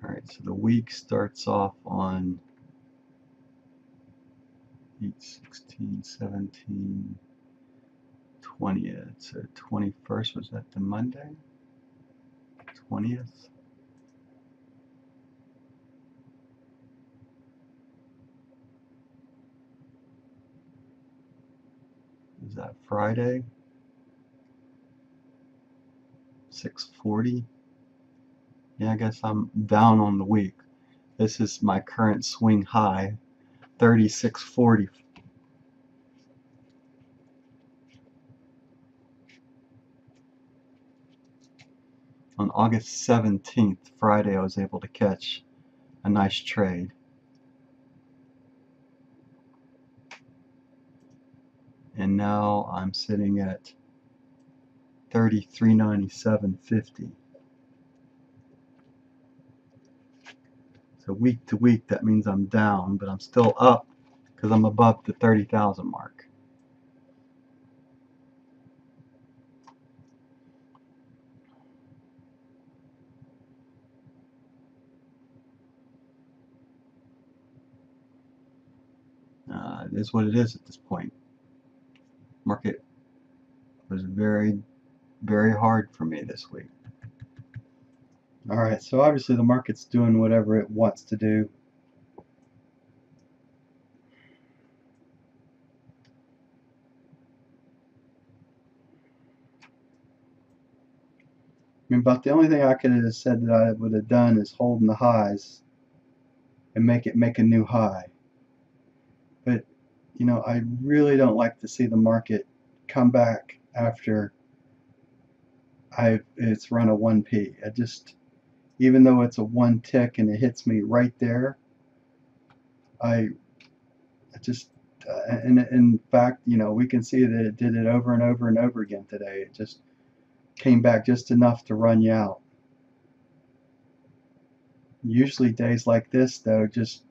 Alright, so the week starts off on 8, 16, 17, 20th. So 21st, was that the Monday? 20th? Is that Friday? 6:40? Yeah, I guess I'm down on the week. This is my current swing high, 36.40. On August 17th, Friday, I was able to catch a nice trade. And now I'm sitting at 33.97.50. So week to week, that means I'm down, but I'm still up because I'm above the 30,000 mark. It is what it is at this point. Market was very, very hard for me this week. Alright, so obviously the market's doing whatever it wants to do. I mean, about the only thing I could have said that I would have done is holding the highs and make a new high. But, you know, I really don't like to see the market come back after it's run a 1p. I just, even though it's a 1 tick and it hits me right there, I just, and in fact, you know, we can see that it did it over and over and over again today. It just came back just enough to run you out. Usually days like this, though, just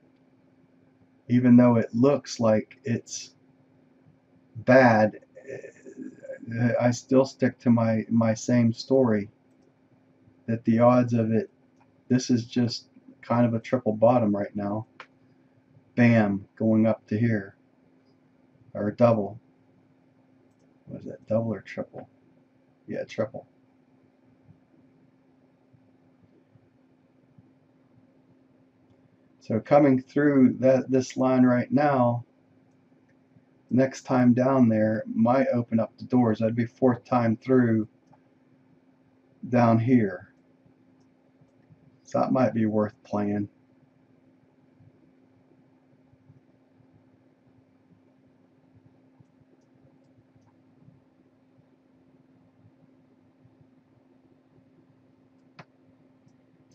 even though it looks like it's bad, I still stick to my same story that the odds of it, this is just kind of a triple bottom right now. Bam, going up to here, or double. Was that double or triple? Yeah, triple. So coming through this line right now, next time down there might open up the doors. That'd be fourth time through down here. So that might be worth playing.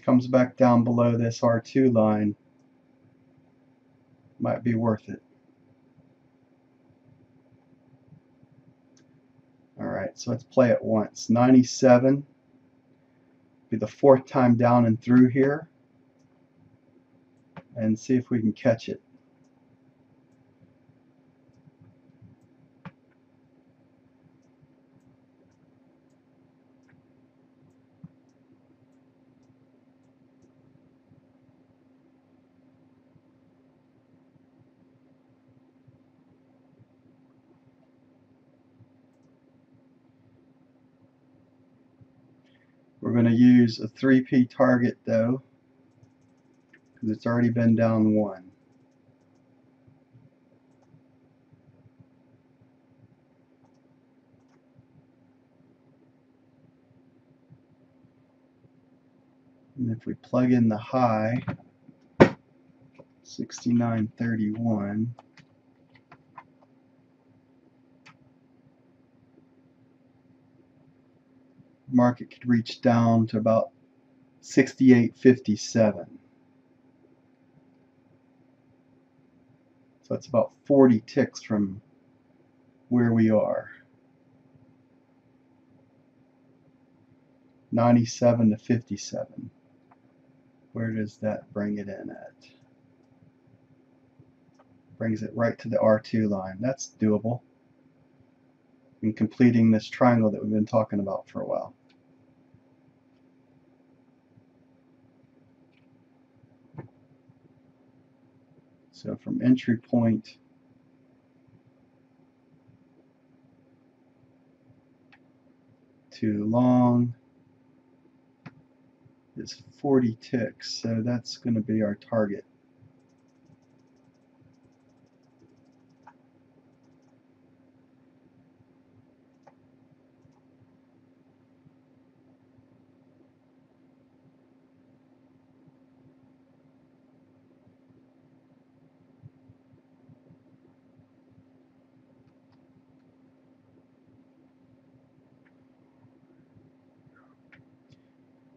Comes back down below this R2 line. Might be worth it. Alright, so let's play it once. 97. Be the fourth time down and through here. And see if we can catch it. We're going to use a 3p target though, because it's already been down one. And if we plug in the high, 69.31, market could reach down to about 68.57. So that's about 40 ticks from where we are. 97 to 57. Where does that bring it in at? Brings it right to the R2 line. That's doable in completing this triangle that we've been talking about for a while. So from entry point to long is 40 ticks, so that's going to be our target.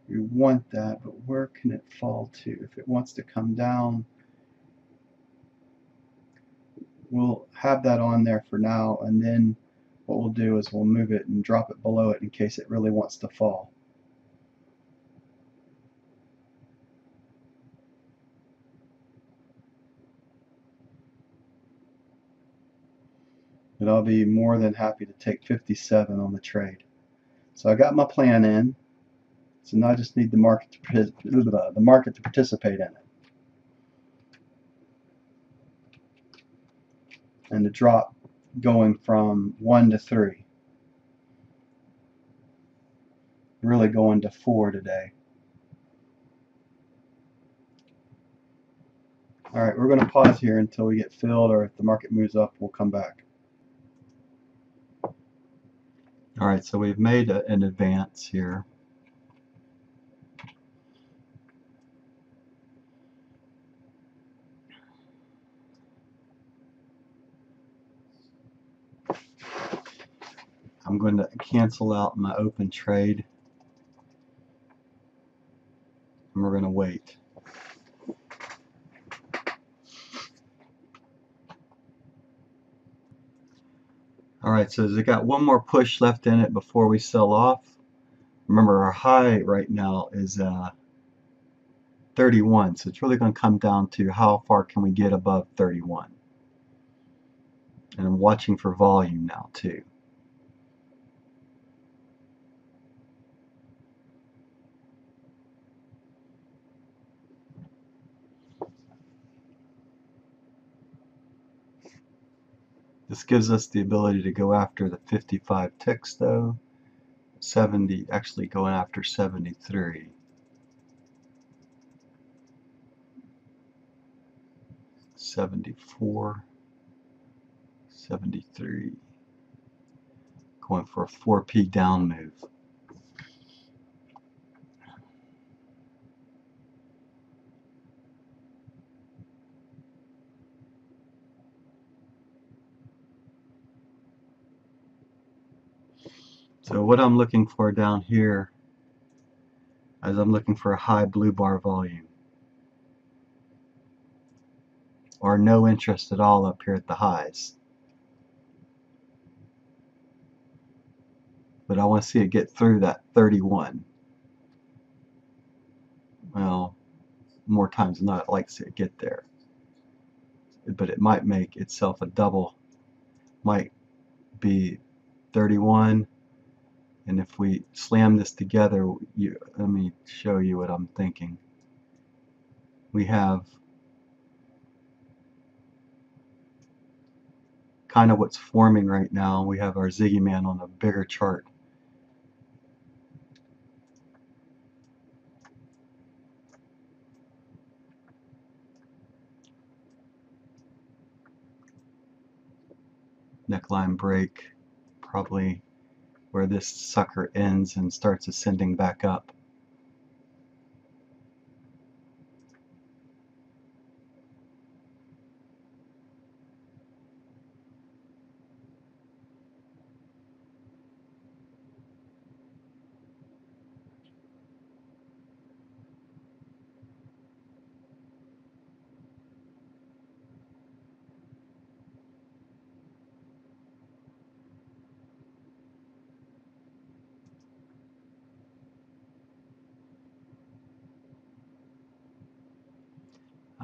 We want that, but where can it fall to? If it wants to come down, we'll have that on there for now, and then what we'll do is we'll move it and drop it below it in case it really wants to fall. But I'll be more than happy to take 57 on the trade. So I got my plan in. So now I just need the market to participate in it. And the drop going from 1 to 3. Really going to 4 today. All right, we're going to pause here until we get filled, or if the market moves up, we'll come back. All right, so we've made an advance here. I'm going to cancel out my open trade, and we're going to wait. All right, so it got one more push left in it before we sell off. Remember, our high right now is 31, so it's really going to come down to how far can we get above 31. And I'm watching for volume now too. This gives us the ability to go after the 55 ticks though. 70, actually going after 73. 74. 73. Going for a 4p down move. So what I'm looking for down here is I'm looking for a high blue bar volume. Or no interest at all up here at the highs. But I want to see it get through that 31. Well, more times than not, I'd like to see it get there. But it might make itself a double. Might be 31. And if we slam this together, let me show you what I'm thinking. We have kind of what's forming right now. We have our Ziggy Man on a bigger chart. Neckline break, probably where this sucker ends and starts ascending back up.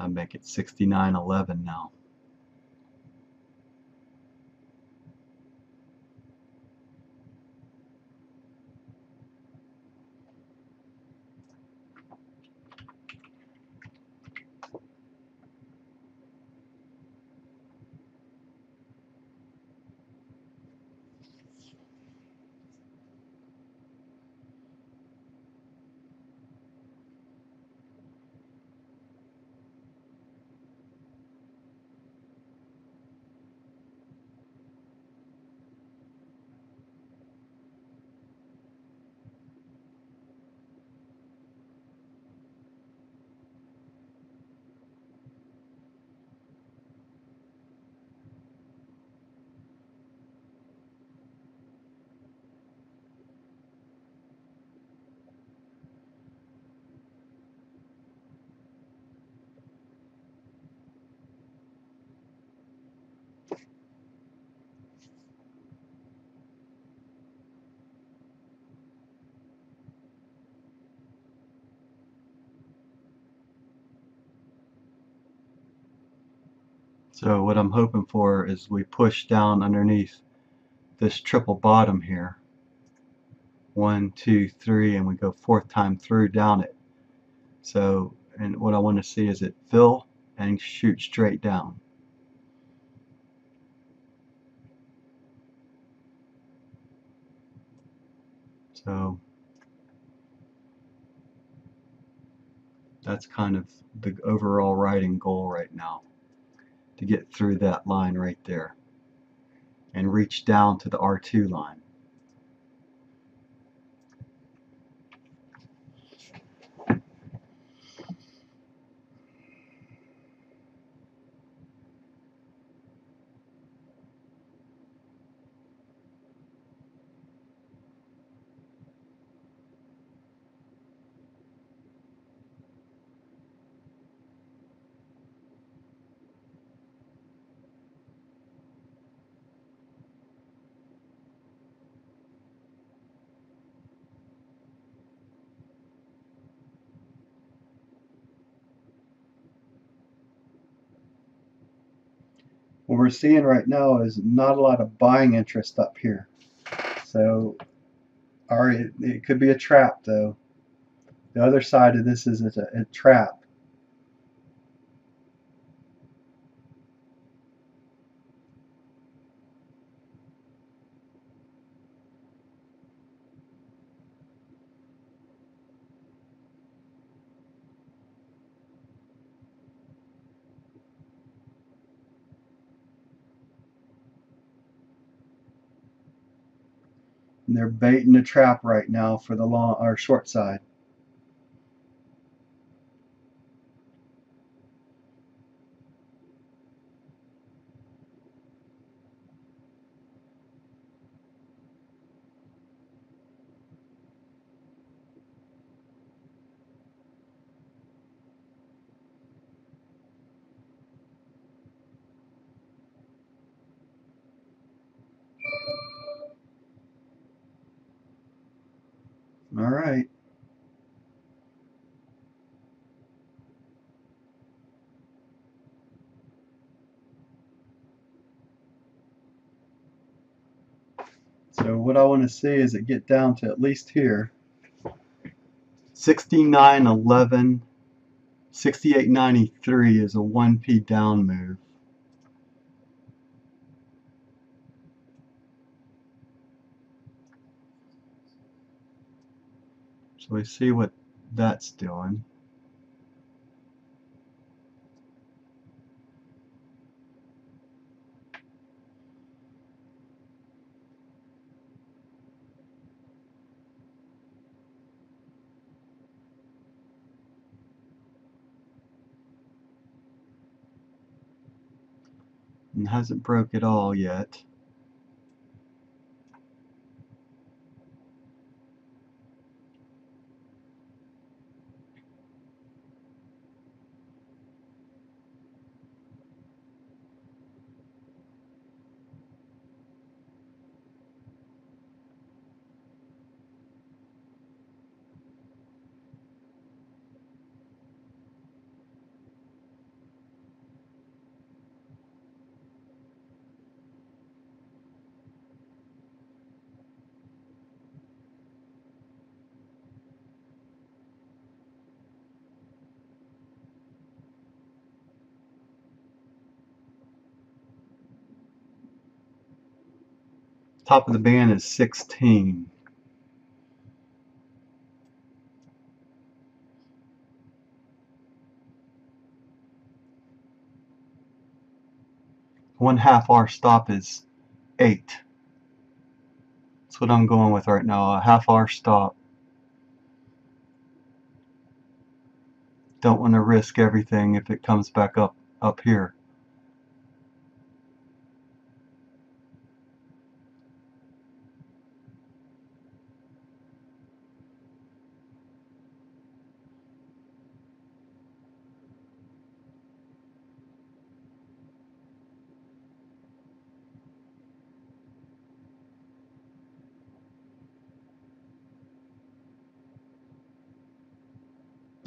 I make it 69.11 now. So what I'm hoping for is we push down underneath this triple bottom here. 1, 2, 3, and we go fourth time through down it. So, and what I want to see is it fill and shoot straight down. So That's kind of the overall riding goal right now, to get through that line right there and reach down to the R2 line. What we're seeing right now is not a lot of buying interest up here. So it could be a trap though. The other side of this is a trap. And they're baiting the trap right now for the long or short side. All right. So what I want to see is it get down to at least here. 69.11, 68.93 is a 1p down move. So we see what that's doing. And hasn't broke it all yet. Top of the band is 16. One half hour stop is 8. That's what I'm going with right now, a half hour stop. Don't want to risk everything if it comes back up here.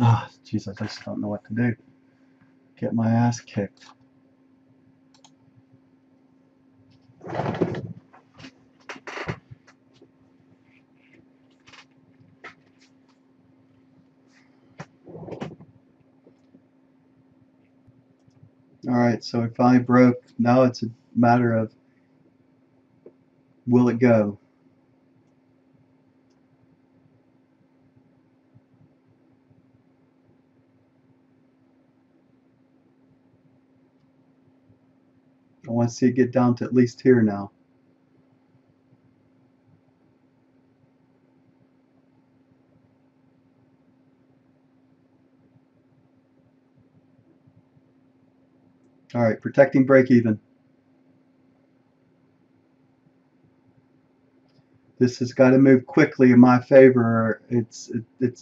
Ah, jeez, I just don't know what to do. Get my ass kicked. Alright, so it finally broke. Now it's a matter of, will it go? I want to see it get down to at least here now. All right, protecting break even. This has got to move quickly in my favor, or it's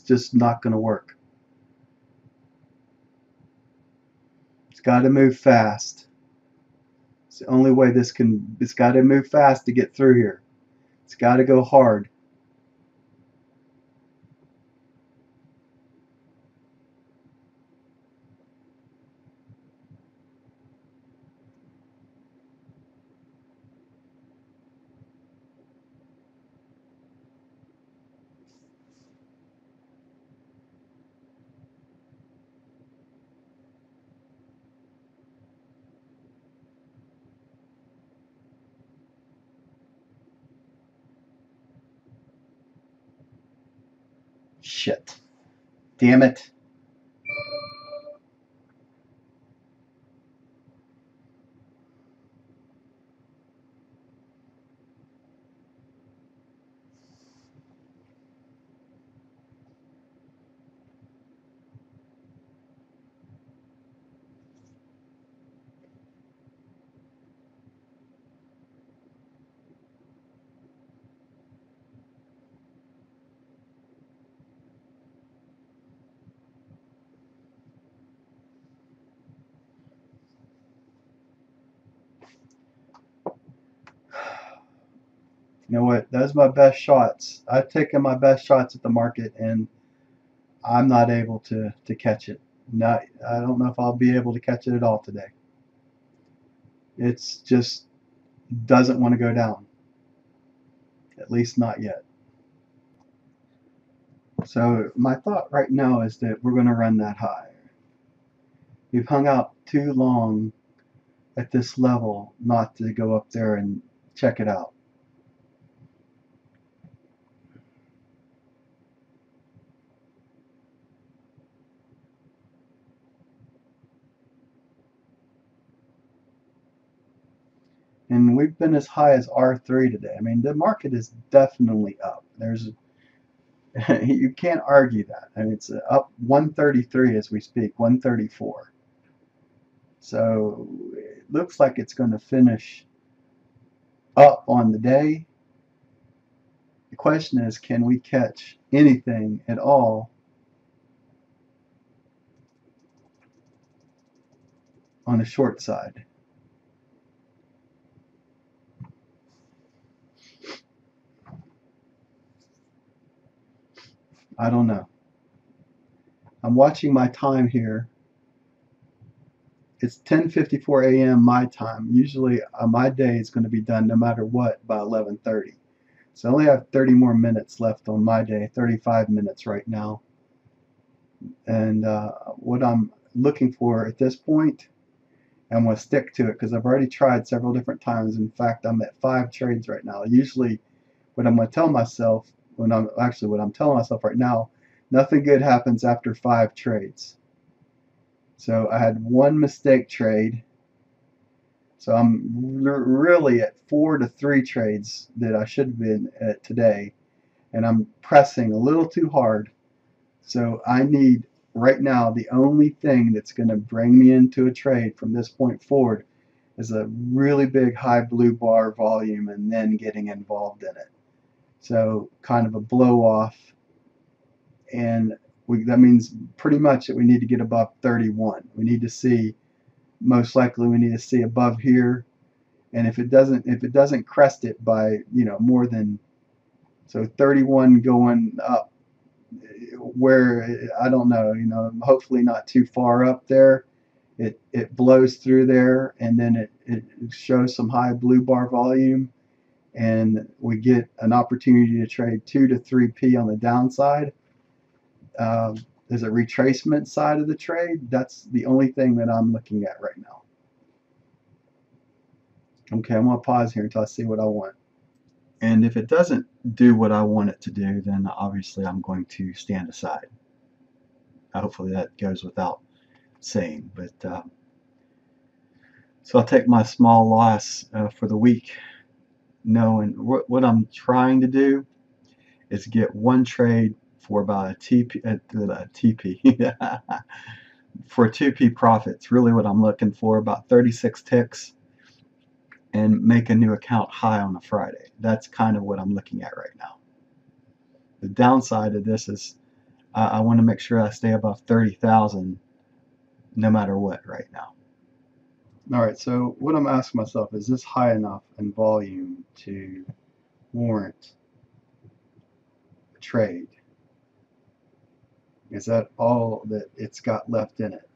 just not going to work. It's got to move fast. It's the only way this can. It's got to move fast to get through here. It's got to go hard. Shit. Damn it. You know what? Those are my best shots. I've taken my best shots at the market, and I'm not able to catch it. Not, I don't know if I'll be able to catch it at all today. It's just doesn't want to go down. At least not yet. So my thought right now is that we're going to run that high. We've hung out too long at this level not to go up there and check it out. And we've been as high as R3 today. I mean, the market is definitely up. There's you can't argue that. I mean, it's up 133 as we speak, 134. So it looks like it's going to finish up on the day. The question is, can we catch anything at all on the short side? I don't know. I'm watching my time here. It's 10:54 a.m. my time. Usually my day is going to be done no matter what by 11:30. So I only have 30 more minutes left on my day, 35 minutes right now. And what I'm looking for at this point, I'm going to stick to it because I've already tried several different times. In fact, I'm at 5 trades right now. Usually what I'm going to tell myself, what I'm telling myself right now, nothing good happens after 5 trades. So I had 1 mistake trade. So I'm really at 4 to 3 trades that I should have been at today. And I'm pressing a little too hard. So I need, right now, the only thing that's going to bring me into a trade from this point forward is a really big high blue bar volume and then getting involved in it. So kind of a blow off, and that means pretty much that we need to get above 31. We need to see, most likely we need to see above here, and if it doesn't crest it by more than, so 31 going up, where I don't know, hopefully not too far up there. It blows through there, and then it shows some high blue bar volume, and we get an opportunity to trade 2 to 3p on the downside. There's a retracement side of the trade. That's the only thing that I'm looking at right now. Okay, I'm going to pause here until I see what I want. And if it doesn't do what I want it to do, then obviously I'm going to stand aside. Hopefully that goes without saying. But So I'll take my small loss for the week, knowing what I'm trying to do is get one trade for about a TP for 2p profits. Really what I'm looking for, about 36 ticks, and make a new account high on a Friday. That's kind of what I'm looking at right now. The downside of this is I want to make sure I stay above 30,000 no matter what right now. Alright, so what I'm asking myself, is this high enough in volume to warrant a trade? Is that all that it's got left in it?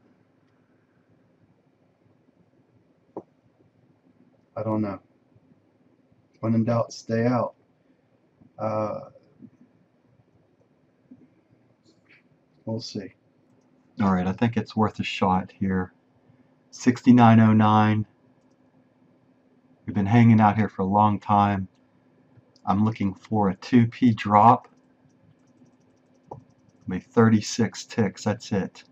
I don't know. When in doubt, stay out. We'll see. Alright, I think it's worth a shot here. 69.09. We've been hanging out here for a long time. I'm looking for a 2p drop. Maybe 36 ticks, that's it.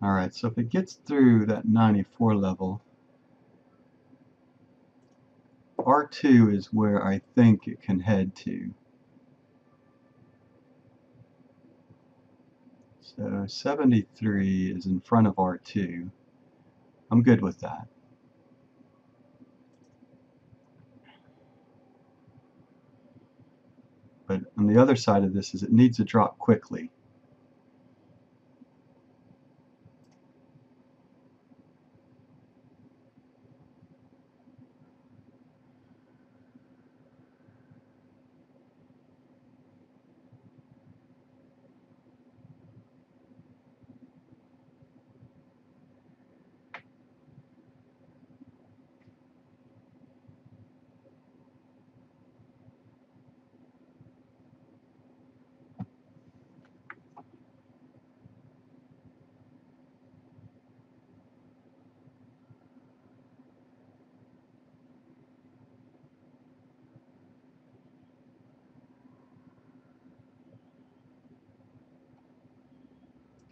Alright, so if it gets through that 94 level, R2 is where I think it can head to. So 73 is in front of R2. I'm good with that. But on the other side of this is it needs to drop quickly.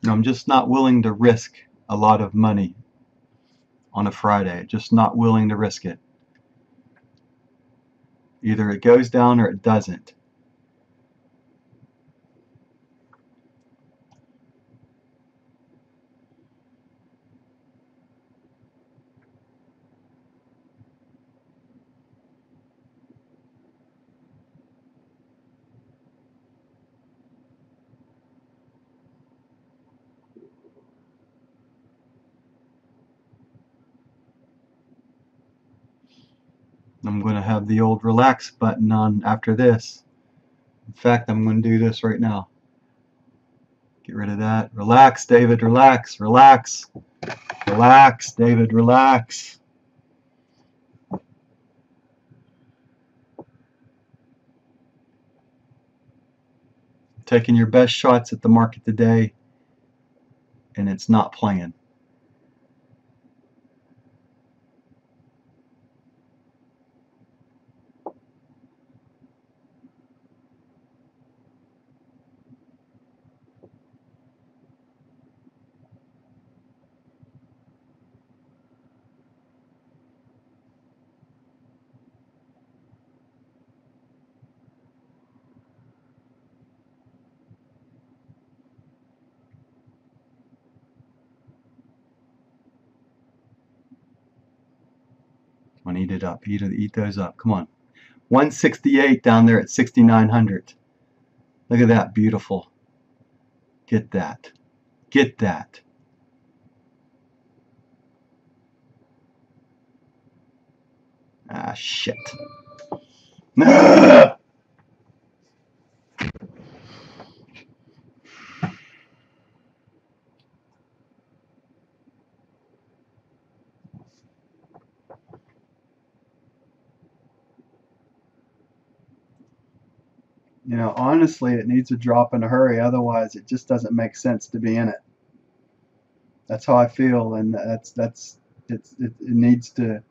I'm just not willing to risk a lot of money on a Friday. Just not willing to risk it. Either it goes down or it doesn't. I'm going to have the old relax button on after this. In fact, I'm going to do this right now. Get rid of that. Relax, David, relax, relax. Relax, David, relax. Taking your best shots at the market today, and it's not playing. I'm gonna eat it up. Eat those up. Come on. 168 down there at 6,900. Look at that. Beautiful. Get that. Get that. shit. You know, honestly, it needs to drop in a hurry. Otherwise, it just doesn't make sense to be in it. That's how I feel, and it needs to.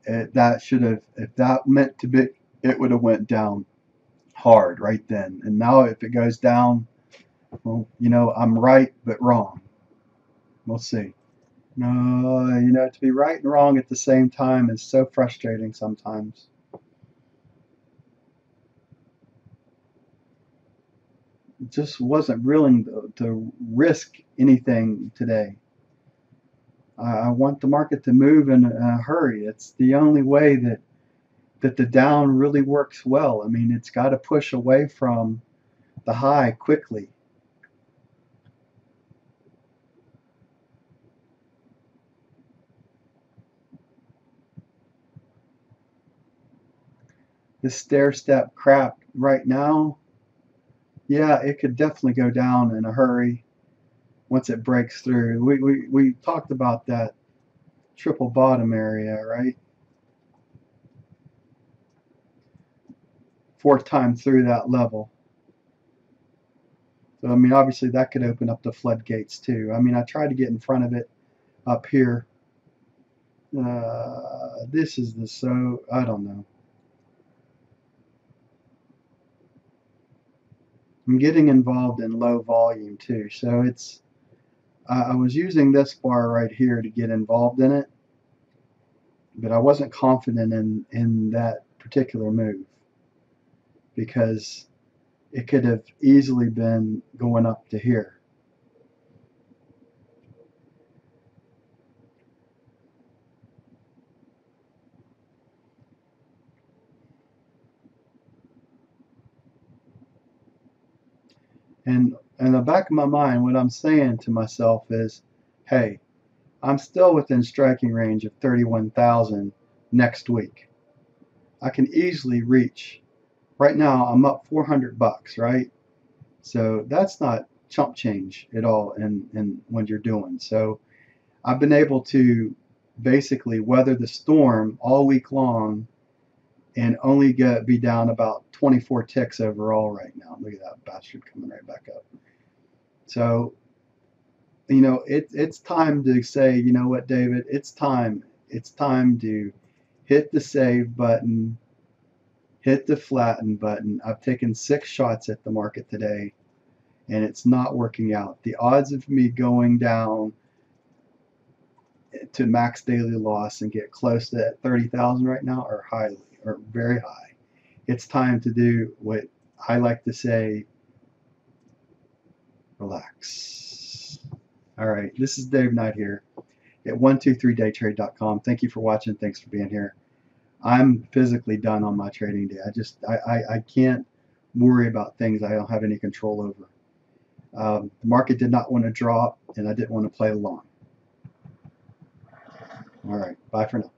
That should have, if that meant to be, it would have went down hard right then. And now if it goes down, well, you know, I'm right but wrong. We'll see. No, you know, to be right and wrong at the same time is so frustrating sometimes. Just wasn't willing to risk anything today. I want the market to move in a hurry. It's the only way that the down really works well. I mean, it's got to push away from the high quickly. This stair step crap right now, yeah, it could definitely go down in a hurry once it breaks through. We talked about that triple bottom area, right? Fourth time through that level. So, I mean, obviously that could open up the floodgates too. I mean, I tried to get in front of it up here. This is I don't know. I'm getting involved in low volume too. So I was using this bar right here to get involved in it, but I wasn't confident in that particular move because it could have easily been going up to here. And in the back of my mind, what I'm saying to myself is, hey, I'm still within striking range of 31,000 next week. I can easily reach. Right now, I'm up 400 bucks, right? So that's not chump change at all in what you're doing. So I've been able to basically weather the storm all week long and only be down about 24 ticks overall right now. Look at that bastard coming right back up. So, you know, it's time to say, you know what, David, it's time. It's time to hit the save button, hit the flatten button. I've taken 6 shots at the market today, and it's not working out. The odds of me going down to max daily loss and get close to that 30,000 right now are very high. It's time to do what I like to say, relax. All right, this is Dave Knight here at 123daytrade.com. Thank you for watching. Thanks for being here. I'm physically done on my trading day. I can't worry about things I don't have any control over. The market did not want to drop, and I didn't want to play along. All right, bye for now.